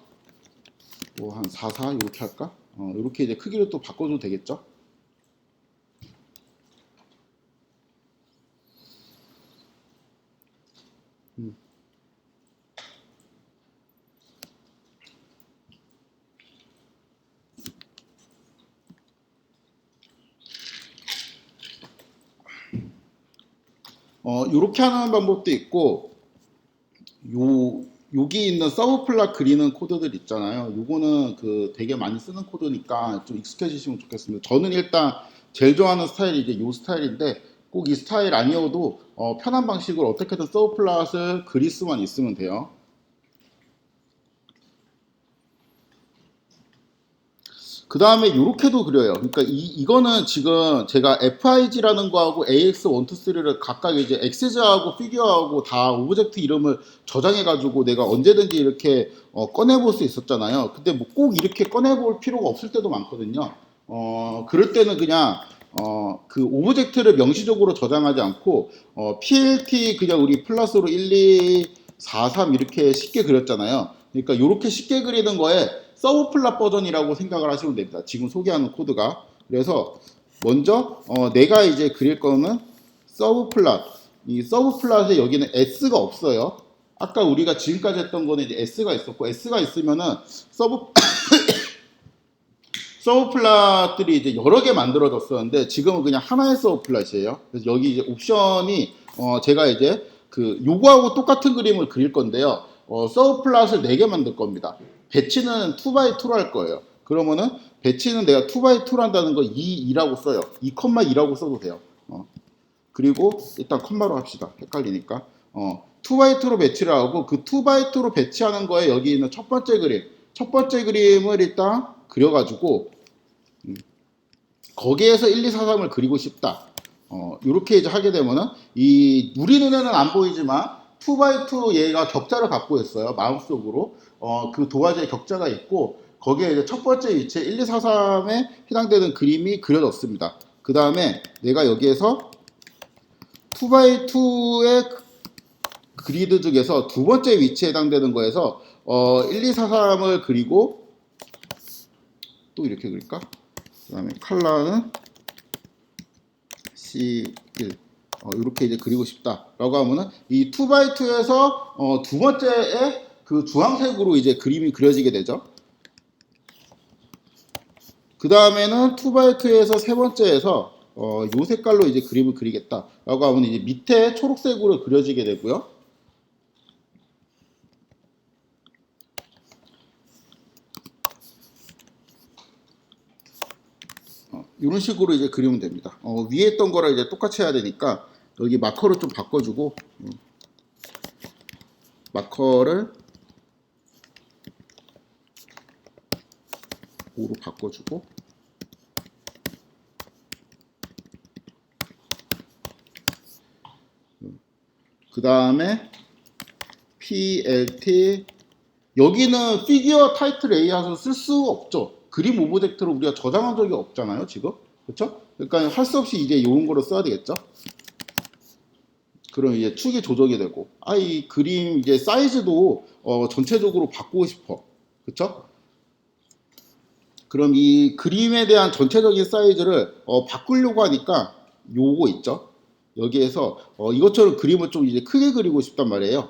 뭐 한 4, 4 이렇게 할까? 이렇게 이제 크기를 또 바꿔도 되겠죠. 이렇게 하는 방법도 있고 여기 있는 서브플랫 그리는 코드들 있잖아요. 요거는 그 되게 많이 쓰는 코드니까 좀 익숙해지시면 좋겠습니다. 저는 일단 제일 좋아하는 스타일이 이제 요 스타일인데 꼭 이 스타일 아니어도 편한 방식으로 어떻게든 서브플랫을 그릴 수만 있으면 돼요. 그 다음에 이렇게도 그려요. 그러니까 이거는 지금 제가 FIG라는 거하고 AX123를 각각 이제 엑시즈하고 피규어하고 다 오브젝트 이름을 저장해가지고 내가 언제든지 이렇게 꺼내볼 수 있었잖아요. 근데 뭐 꼭 이렇게 꺼내볼 필요가 없을 때도 많거든요. 그럴 때는 그냥 그 오브젝트를 명시적으로 저장하지 않고 PLT 그냥 우리 플러스로 1, 2, 4, 3 이렇게 쉽게 그렸잖아요. 그러니까 이렇게 쉽게 그리는 거에 서브플랫 버전이라고 생각을 하시면 됩니다. 지금 소개하는 코드가. 그래서 먼저 내가 이제 그릴 거는 서브플랫. 이 서브플랫에 여기는 S가 없어요. 아까 우리가 지금까지 했던 거는 이제 S가 있었고 S가 있으면은 서브플랫들이 이제 여러 개 만들어졌었는데 지금은 그냥 하나의 서브플랫이에요. 그래서 여기 이제 옵션이 제가 이제 그 요거하고 똑같은 그림을 그릴 건데요. 서브플랫을 4개 만들 겁니다. 배치는 2x2로 할 거예요. 그러면은 배치는 내가 2x2로 한다는 거 2라고 써요. 2,2라고 써도 돼요. 그리고 일단 컴마로 합시다. 헷갈리니까. 2x2로 배치를 하고 그 2x2로 배치하는 거에 여기 있는 첫 번째 그림. 첫 번째 그림을 일단 그려가지고 거기에서 1, 2, 4, 3을 그리고 싶다. 이렇게 이제 하게 되면은 이 우리 눈에는 안 보이지만 2x2 얘가 격자를 갖고 있어요. 마음속으로. 그 도화지에 격자가 있고 거기에 이제 첫 번째 위치에 1, 2, 4, 3에 해당되는 그림이 그려졌습니다. 그 다음에 내가 여기에서 2x2의 그리드 중에서 두 번째 위치에 해당되는 거에서 1, 2, 4, 3을 그리고 또 이렇게 그릴까? 그 다음에 컬러는 C1 이렇게 이제 그리고 싶다라고 하면은 이 2x2에서 두 번째에 그 주황색으로 이제 그림이 그려지게 되죠. 그 다음에는 2x2에서 세 번째에서 요 색깔로 이제 그림을 그리겠다라고 하면 이제 밑에 초록색으로 그려지게 되고요. 이런 식으로 이제 그리면 됩니다. 위에 있던 거랑 이제 똑같이 해야 되니까 여기 마커를 좀 바꿔주고 마커를 5로 바꿔주고 그 다음에 PLT 여기는 피규어 타이틀 레이아웃을 쓸 수가 없죠. 그림 오브젝트를 우리가 저장한 적이 없잖아요, 지금. 그렇죠? 그러니까 할 수 없이 이제 이런 거를 써야 되겠죠. 그럼 이제 축이 조정이 되고, 이 그림 이제 사이즈도 전체적으로 바꾸고 싶어. 그렇죠? 그럼 이 그림에 대한 전체적인 사이즈를 바꾸려고 하니까 요거 있죠. 여기에서 이것처럼 그림을 좀 이제 크게 그리고 싶단 말이에요.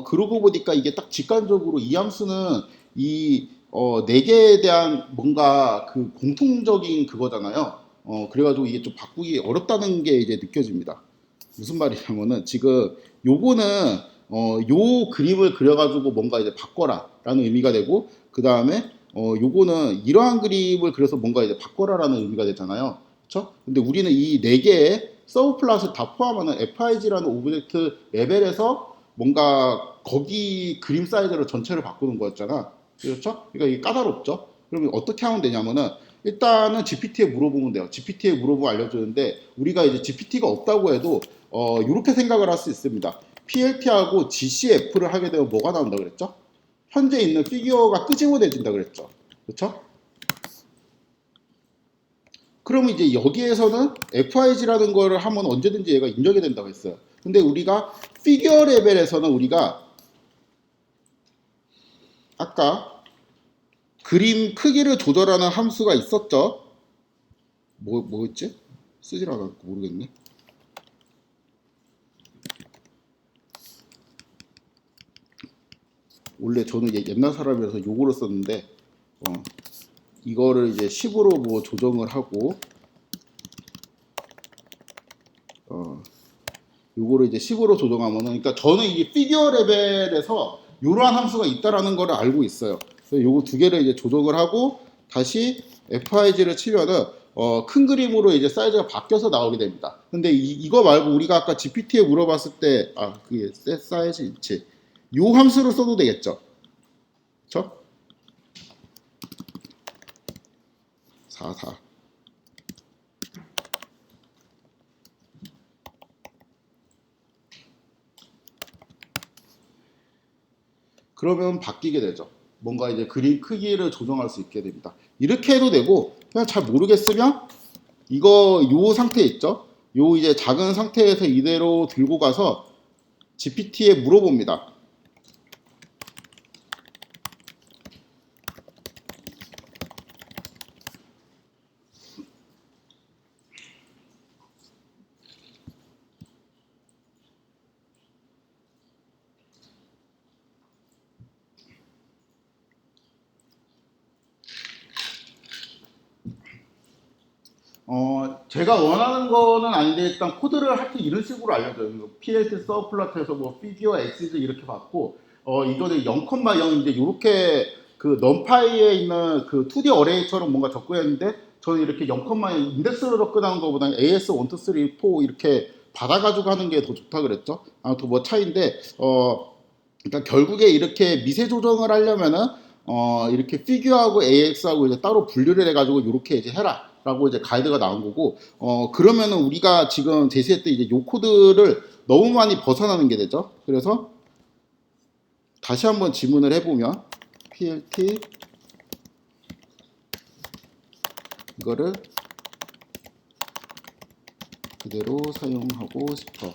그러고 보니까 이게 딱 직관적으로 이 함수는 이 4개에 대한 뭔가 그 공통적인 그거잖아요. 그래가지고 이게 좀 바꾸기 어렵다는 게 이제 느껴집니다. 무슨 말이냐면은 지금 요거는 요 그림을 그려가지고 뭔가 이제 바꿔라 라는 의미가 되고 그 다음에 요거는 이러한 그림을 그려서 뭔가 이제 바꿔라라는 의미가 되잖아요. 그렇죠? 근데 우리는 이 네 개의 서브 플랫을 다 포함하는 FIG라는 오브젝트 레벨에서 뭔가 거기 그림 사이즈를 전체를 바꾸는 거였잖아. 그렇죠? 그러니까 이게 까다롭죠? 그러면 어떻게 하면 되냐면은 일단은 GPT에 물어보면 돼요. GPT에 물어보면 알려주는데 우리가 이제 GPT가 없다고 해도 이렇게 생각을 할 수 있습니다. PLT하고 GCF를 하게 되면 뭐가 나온다 그랬죠? 현재 있는 피규어가 끄집어내진다 그랬죠. 그렇죠? 그러면 이제 여기에서는 FIG라는 거를 하면 언제든지 얘가 입력이 된다고 했어요. 근데 우리가 피규어 레벨에서는 우리가 아까 그림 크기를 조절하는 함수가 있었죠. 뭐였지? 쓰질 않았고 모르겠네. 원래 저는 옛날 사람이라서 요거를 썼는데 이거를 이제 10으로 뭐 조정을 하고 요거를 이제 10으로 조정하면은 그러니까 저는 이게 피규어 레벨에서 이러한 함수가 있다라는 거를 알고 있어요. 그래서 요거 두 개를 이제 조정을 하고 다시 FIG를 치면은 큰 그림으로 이제 사이즈가 바뀌어서 나오게 됩니다. 근데 이거 말고 우리가 아까 GPT에 물어봤을 때 그게 셋 사이즈 일치 요 함수를 써도 되겠죠. 그쵸? 44 그러면 바뀌게 되죠. 뭔가 이제 그림 크기를 조정할 수 있게 됩니다. 이렇게 해도 되고 그냥 잘 모르겠으면 이거 요 상태 있죠? 요 이제 작은 상태에서 이대로 들고 가서 GPT에 물어봅니다. 제가 원하는 거는 아닌데 일단 코드를 할 때 이런 식으로 알려줘요. PLT 서브플러트에서 뭐 피규어 엑시즈 이렇게 받고 이거는 0,0 이제 이렇게 그 넘파이에 있는 그 2D 어레이처럼 뭔가 접근했는데 저는 이렇게 0,0 인덱스로 접근하는 것보다는 AS 1, 2, 3, 4 이렇게 받아가지고 하는 게 더 좋다 그랬죠. 아무튼 뭐 차이인데 그러니까 결국에 이렇게 미세 조정을 하려면은 이렇게 피규어하고 AX하고 이제 따로 분류를 해가지고 이렇게 이제 해라라고 이제 가이드가 나온 거고 그러면은 우리가 지금 제시했던 이제 요 코드를 너무 많이 벗어나는 게 되죠. 그래서 다시 한번 지문을 해보면 PLT 이거를 그대로 사용하고 싶어.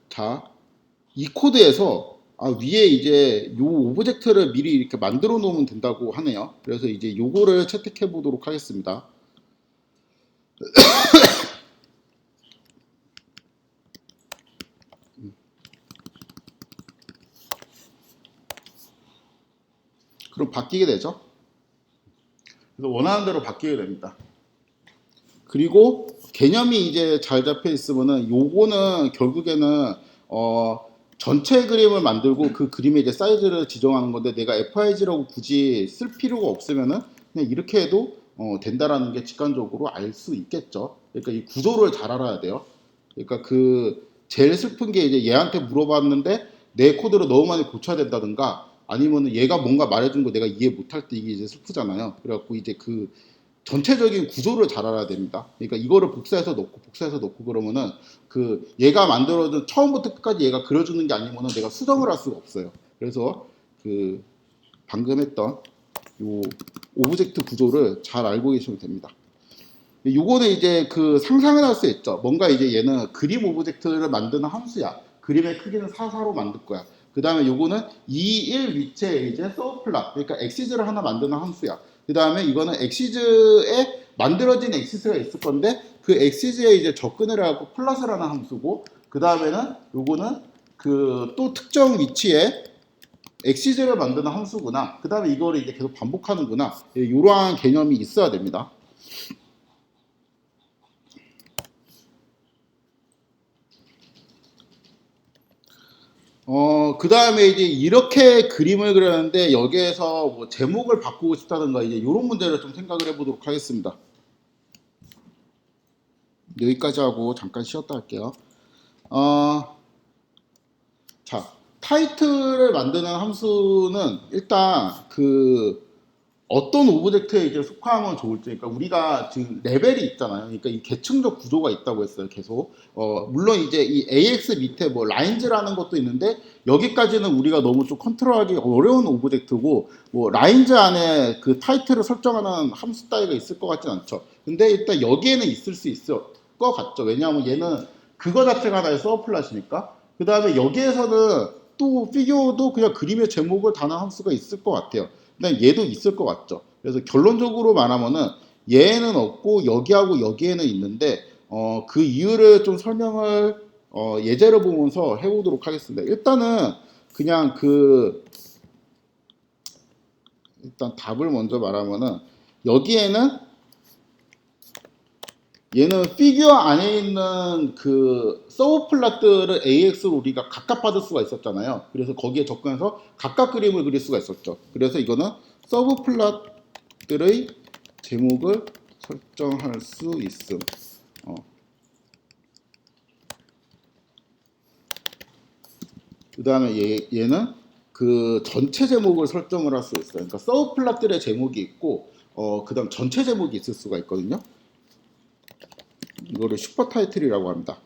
자, 이 코드에서 위에 이제 요 오브젝트를 미리 이렇게 만들어 놓으면 된다고 하네요. 그래서 이제 요거를 채택해 보도록 하겠습니다. 그럼 바뀌게 되죠. 그래서 원하는 대로 바뀌게 됩니다. 그리고 개념이 이제 잘 잡혀 있으면은 요거는 결국에는 전체 그림을 만들고 그 그림의 이제 사이즈를 지정하는 건데 내가 FIG라고 굳이 쓸 필요가 없으면은 그냥 이렇게 해도 된다라는 게 직관적으로 알 수 있겠죠. 그러니까 이 구조를 잘 알아야 돼요. 그러니까 그 제일 슬픈 게 이제 얘한테 물어봤는데 내 코드를 너무 많이 고쳐야 된다든가 아니면은 얘가 뭔가 말해준 거 내가 이해 못할 때 이게 이제 슬프잖아요. 그래갖고 이제 그 전체적인 구조를 잘 알아야 됩니다. 그러니까 이거를 복사해서 넣고 그러면은 그 얘가 만들어준 처음부터 끝까지 얘가 그려주는 게 아니면은 내가 수정을 할 수가 없어요. 그래서 그 방금 했던 요 오브젝트 구조를 잘 알고 계시면 됩니다. 요거는 이제 그 상상을 할 수 있죠. 뭔가 이제 얘는 그림 오브젝트를 만드는 함수야. 그림의 크기는 4로 만들 거야. 그 다음에 요거는 2, 1 위치에 이제 서플라 그러니까 엑시즈를 하나 만드는 함수야. 그 다음에 이거는 엑시즈에 만들어진 엑시즈가 있을 건데 그 엑시즈에 이제 접근을 하고 플러스를 하는 함수고 그 다음에는 요거는 그 또 특정 위치에 엑시즈를 만드는 함수구나. 그 다음에 이거를 이제 계속 반복하는구나. 이러한 개념이 있어야 됩니다. 그 다음에 이제 이렇게 그림을 그렸는데 여기에서 뭐 제목을 바꾸고 싶다든가 이제 이런 문제를 좀 생각을 해보도록 하겠습니다. 여기까지 하고 잠깐 쉬었다 할게요. 자, 타이틀을 만드는 함수는 일단 어떤 오브젝트에 이제 속하면 좋을지, 그러니까 우리가 지금 레벨이 있잖아요. 그러니까 이 계층적 구조가 있다고 했어요, 계속. 물론 이제 이 AX 밑에 뭐 라인즈라는 것도 있는데 여기까지는 우리가 너무 좀 컨트롤하기 어려운 오브젝트고, 뭐 라인즈 안에 그 타이틀을 설정하는 함수 따위가 있을 것 같진 않죠. 근데 일단 여기에는 있을 수 있을 것 같죠. 왜냐하면 얘는 그거 자체가 하나의 서브플랫이니까. 그 다음에 여기에서는 또 피규어도 그냥 그림의 제목을 다는 함수가 있을 것 같아요. 근데 얘도 있을 것 같죠. 그래서 결론적으로 말하면은 얘는 없고 여기하고 여기에는 있는데 그 이유를 좀 설명을 예제를 보면서 해보도록 하겠습니다. 일단은 그냥 일단 답을 먼저 말하면은 여기에는 얘는 피규어 안에 있는 그 서브 플랫들을 AX로 우리가 각각 받을 수가 있었잖아요. 그래서 거기에 접근해서 각각 그림을 그릴 수가 있었죠. 그래서 이거는 서브 플랫들의 제목을 설정할 수 있음. 그 다음에 얘는 그 전체 제목을 설정을 할 수 있어요. 그러니까 서브 플랫들의 제목이 있고, 그 다음 전체 제목이 있을 수가 있거든요. 이거를 슈퍼 타이틀이라고 합니다.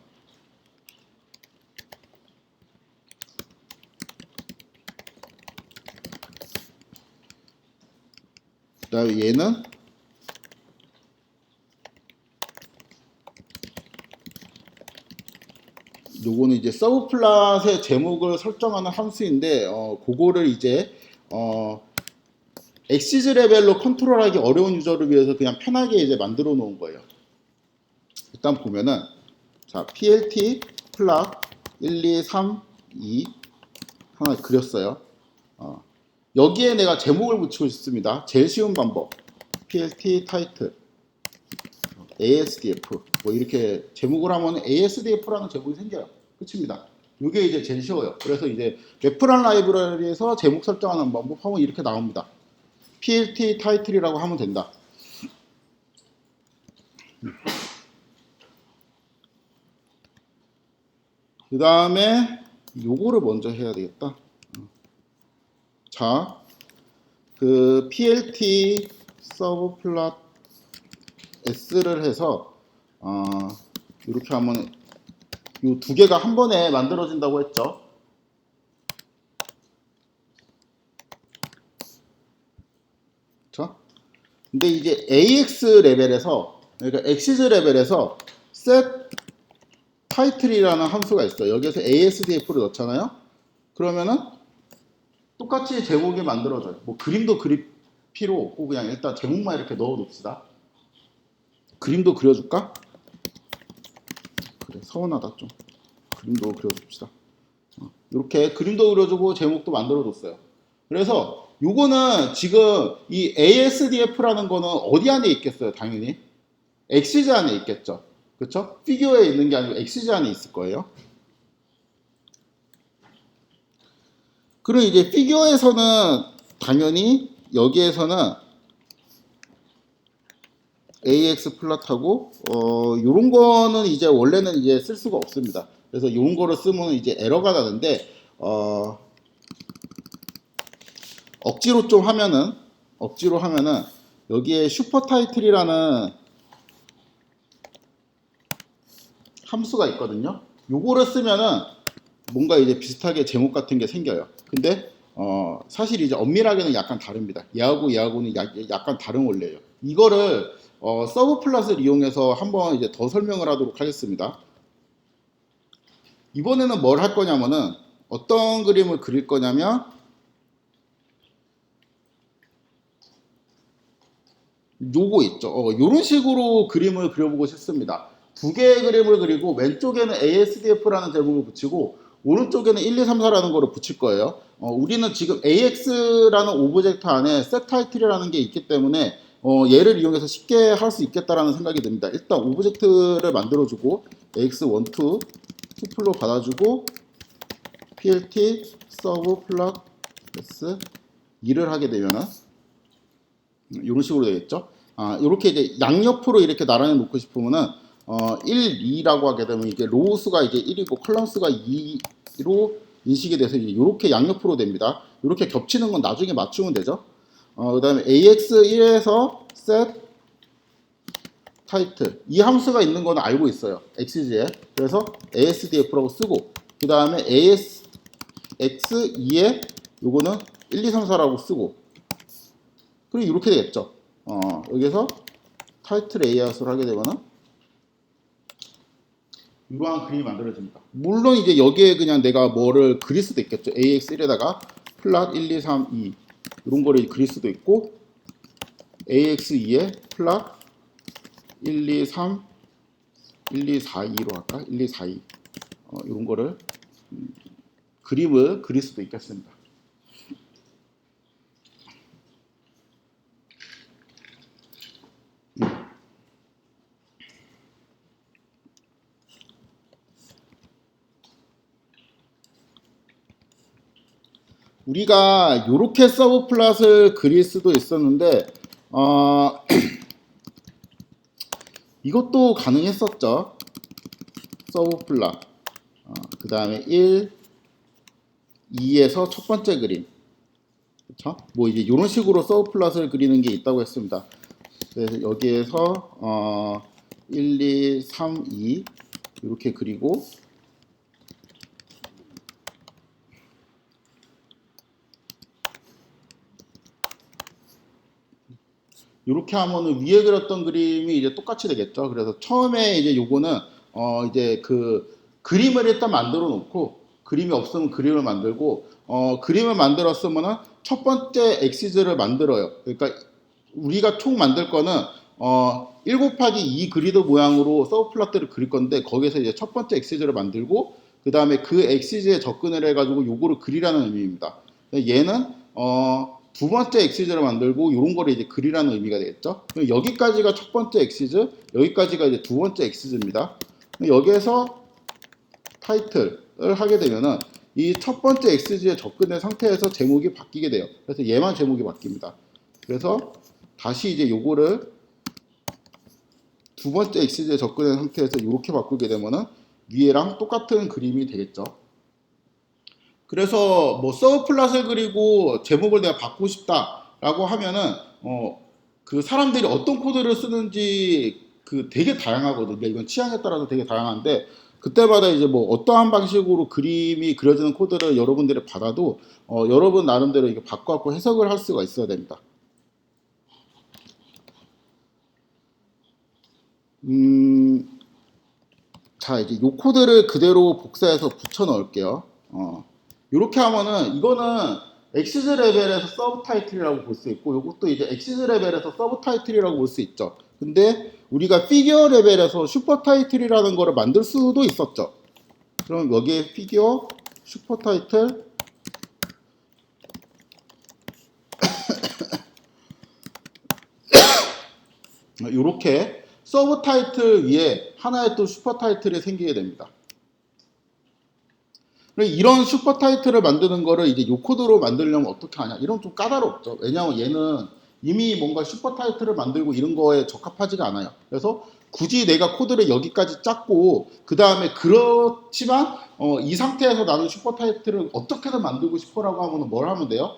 그 다음에 얘는 요거는 이제 서브 플랫의 제목을 설정하는 함수인데 그거를 이제 엑시즈 레벨로 컨트롤하기 어려운 유저를 위해서 그냥 편하게 이제 만들어 놓은 거예요. 일단 보면은 자 plt 플랫 1, 2, 3, 2 하나 그렸어요. 여기에 내가 제목을 붙이고 싶습니다. 제일 쉬운 방법 plt 타이틀 ASDF 뭐 이렇게 제목을 하면 ASDF라는 제목이 생겨요. 끝입니다. 이게 이제 제일 쉬워요. 그래서 이제 레퍼런 라이브러리에서 제목 설정하는 방법 하면 이렇게 나옵니다. plt 타이틀이라고 하면 된다. 그 다음에 요거를 먼저 해야 되겠다. 자, 그 plt 서브 플랫 s를 해서 이렇게 하면 이 두 개가 한 번에 만들어진다고 했죠. 그렇죠? 근데 이제 AX 레벨에서 그러니까 엑시즈 레벨에서 set title이라는 함수가 있어요. 여기에서 ASDF를 넣잖아요. 그러면은 똑같이 제목이 만들어져요. 뭐 그림도 그릴 필요 없고 그냥 일단 제목만 이렇게 넣어 둡시다. 그림도 그려줄까? 그래 서운하다 좀. 그림도 그려줍시다. 이렇게 그림도 그려주고 제목도 만들어줬어요. 그래서 요거는 지금 이 ASDF라는 거는 어디 안에 있겠어요? 당연히 엑시즈 안에 있겠죠. 그렇죠? 피규어에 있는 게 아니고 엑시즈 안에 있을 거예요. 그리고 이제 피규어에서는 당연히 여기에서는 AX 플랫하고 요런 거는 이제 원래는 이제 쓸 수가 없습니다. 그래서 요런 거를 쓰면 이제 에러가 나는데 억지로 좀 하면은 여기에 슈퍼 타이틀이라는 함수가 있거든요. 요거를 쓰면은 뭔가 이제 비슷하게 제목 같은 게 생겨요. 근데 사실 이제 엄밀하게는 약간 다릅니다. 얘하고는 약간 다른 원리예요. 이거를 서브 플랫을 이용해서 한번 이제 더 설명을 하도록 하겠습니다. 이번에는 뭘 할 거냐면은 어떤 그림을 그릴 거냐면 요거 있죠. 요런 식으로 그림을 그려보고 싶습니다. 두 개의 그림을 그리고 왼쪽에는 ASDF라는 제목을 붙이고 오른쪽에는 1, 2, 3, 4라는 거를 붙일 거예요. 우리는 지금 AX라는 오브젝트 안에 setTitle이라는 게 있기 때문에 얘를 이용해서 쉽게 할 수 있겠다라는 생각이 듭니다. 일단 오브젝트를 만들어주고 AX12 투플로 받아주고 plt 서브 플러스 2를 하게 되면은 이런 식으로 되겠죠. 이렇게 이제 양옆으로 이렇게 나란히 놓고 싶으면은 1, 2라고 하게 되면 이게 로우 수가 이제 1이고 컬럼 수가 2로 인식이 돼서 이제 이렇게 양옆으로 됩니다. 이렇게 겹치는 건 나중에 맞추면 되죠. 그다음에 AX1에서 set 타이틀 이 함수가 있는 거는 알고 있어요. XG에. 그래서 ASDF라고 쓰고 그 다음에 ASX2에 요거는 1, 2, 3, 4라고 쓰고 그리고 이렇게 되겠죠. 여기서 타이틀 AS를 하게 되면은 이러한 그림이 만들어집니다. 물론 이제 여기에 그냥 내가 뭐를 그릴 수도 있겠죠. AX1에다가 플랫 1, 2, 3, 2 이런 거를 그릴 수도 있고 AX2에 플랫 1, 2, 3, 1, 2, 4, 2로 할까? 1, 2, 4, 2 이런 거를 그림을 그릴 수도 있겠습니다. 우리가 이렇게 서브 플랫을 그릴 수도 있었는데 이것도 가능했었죠. 서브 플랫 그 다음에 1, 2에서 첫 번째 그림 그쵸? 뭐 이제 이런 식으로 서브 플랫을 그리는 게 있다고 했습니다. 그래서 여기에서 1, 2, 3, 2 이렇게 그리고 이렇게 하면은 위에 그렸던 그림이 이제 똑같이 되겠죠. 그래서 처음에 이제 요거는 이제 그 그림을 일단 만들어 놓고 그림이 없으면 그림을 만들고 그림을 만들었으면은 첫 번째 엑시즈를 만들어요. 그러니까 우리가 총 만들 거는 1 곱하기 2 그리드 모양으로 서브 플랫들을 그릴 건데 거기서 이제 첫 번째 엑시즈를 만들고 그 다음에 그 엑시즈에 접근을 해가지고 요거를 그리라는 의미입니다. 얘는 두 번째 엑시즈를 만들고 이런 거를 이제 그리라는 의미가 되겠죠. 여기까지가 첫 번째 엑시즈, 여기까지가 이제 두 번째 엑시즈입니다. 여기에서 타이틀을 하게 되면은 이 첫 번째 엑시즈에 접근된 상태에서 제목이 바뀌게 돼요. 그래서 얘만 제목이 바뀝니다. 그래서 다시 이제 요거를 두 번째 엑시즈에 접근된 상태에서 이렇게 바꾸게 되면은 위에랑 똑같은 그림이 되겠죠. 그래서 뭐 서브 플랫을 그리고 제목을 내가 바꾸고 싶다라고 하면은 그 사람들이 어떤 코드를 쓰는지 그 되게 다양하거든요. 이건 취향에 따라서 되게 다양한데 그때마다 이제 뭐 어떠한 방식으로 그림이 그려지는 코드를 여러분들이 받아도 여러분 나름대로 이게 바꿔갖고 해석을 할 수가 있어야 됩니다. 자 이제 요 코드를 그대로 복사해서 붙여 넣을게요. 이렇게 하면은 이거는 엑시즈 레벨에서 서브 타이틀이라고 볼 수 있고 이것도 이제 엑시즈 레벨에서 서브 타이틀이라고 볼 수 있죠. 근데 우리가 피규어 레벨에서 슈퍼 타이틀이라는 거를 만들 수도 있었죠. 그럼 여기에 피규어 슈퍼 타이틀 이렇게 서브 타이틀 위에 하나의 또 슈퍼 타이틀이 생기게 됩니다. 이런 슈퍼 타이틀을 만드는 거를 이제 요 코드로 만들려면 어떻게 하냐? 이런 좀 까다롭죠. 왜냐하면 얘는 이미 뭔가 슈퍼 타이틀을 만들고 이런 거에 적합하지가 않아요. 그래서 굳이 내가 코드를 여기까지 짰고 그 다음에 그렇지만 이 상태에서 나는 슈퍼 타이틀을 어떻게든 만들고 싶어라고 하면 뭘 하면 돼요?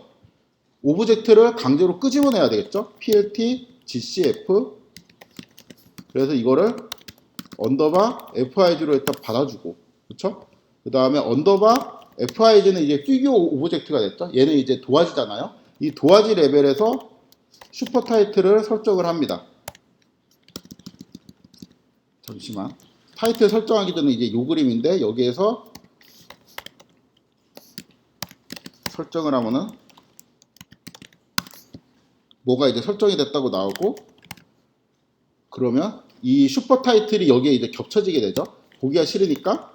오브젝트를 강제로 끄집어내야 되겠죠? PLT, GCF 그래서 이거를 언더바 FIG로 일단 받아주고 그렇죠? 그 다음에 언더바 FIG는 이제 피규어 오브젝트가 됐죠. 얘는 이제 도화지잖아요. 이 도화지 레벨에서 슈퍼 타이틀을 설정을 합니다. 잠시만. 타이틀 설정하기 전에 이제 요 그림인데 여기에서 설정을 하면은 뭐가 이제 설정이 됐다고 나오고 그러면 이 슈퍼 타이틀이 여기에 이제 겹쳐지게 되죠. 보기가 싫으니까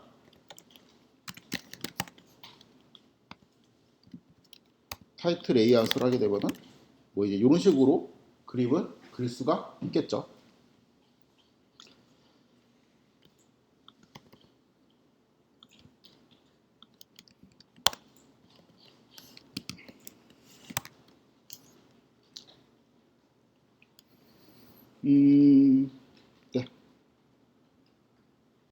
타이틀 레이아웃을 하게 되면은 뭐 이제 이런 식으로 그림을 그릴 수가 있겠죠.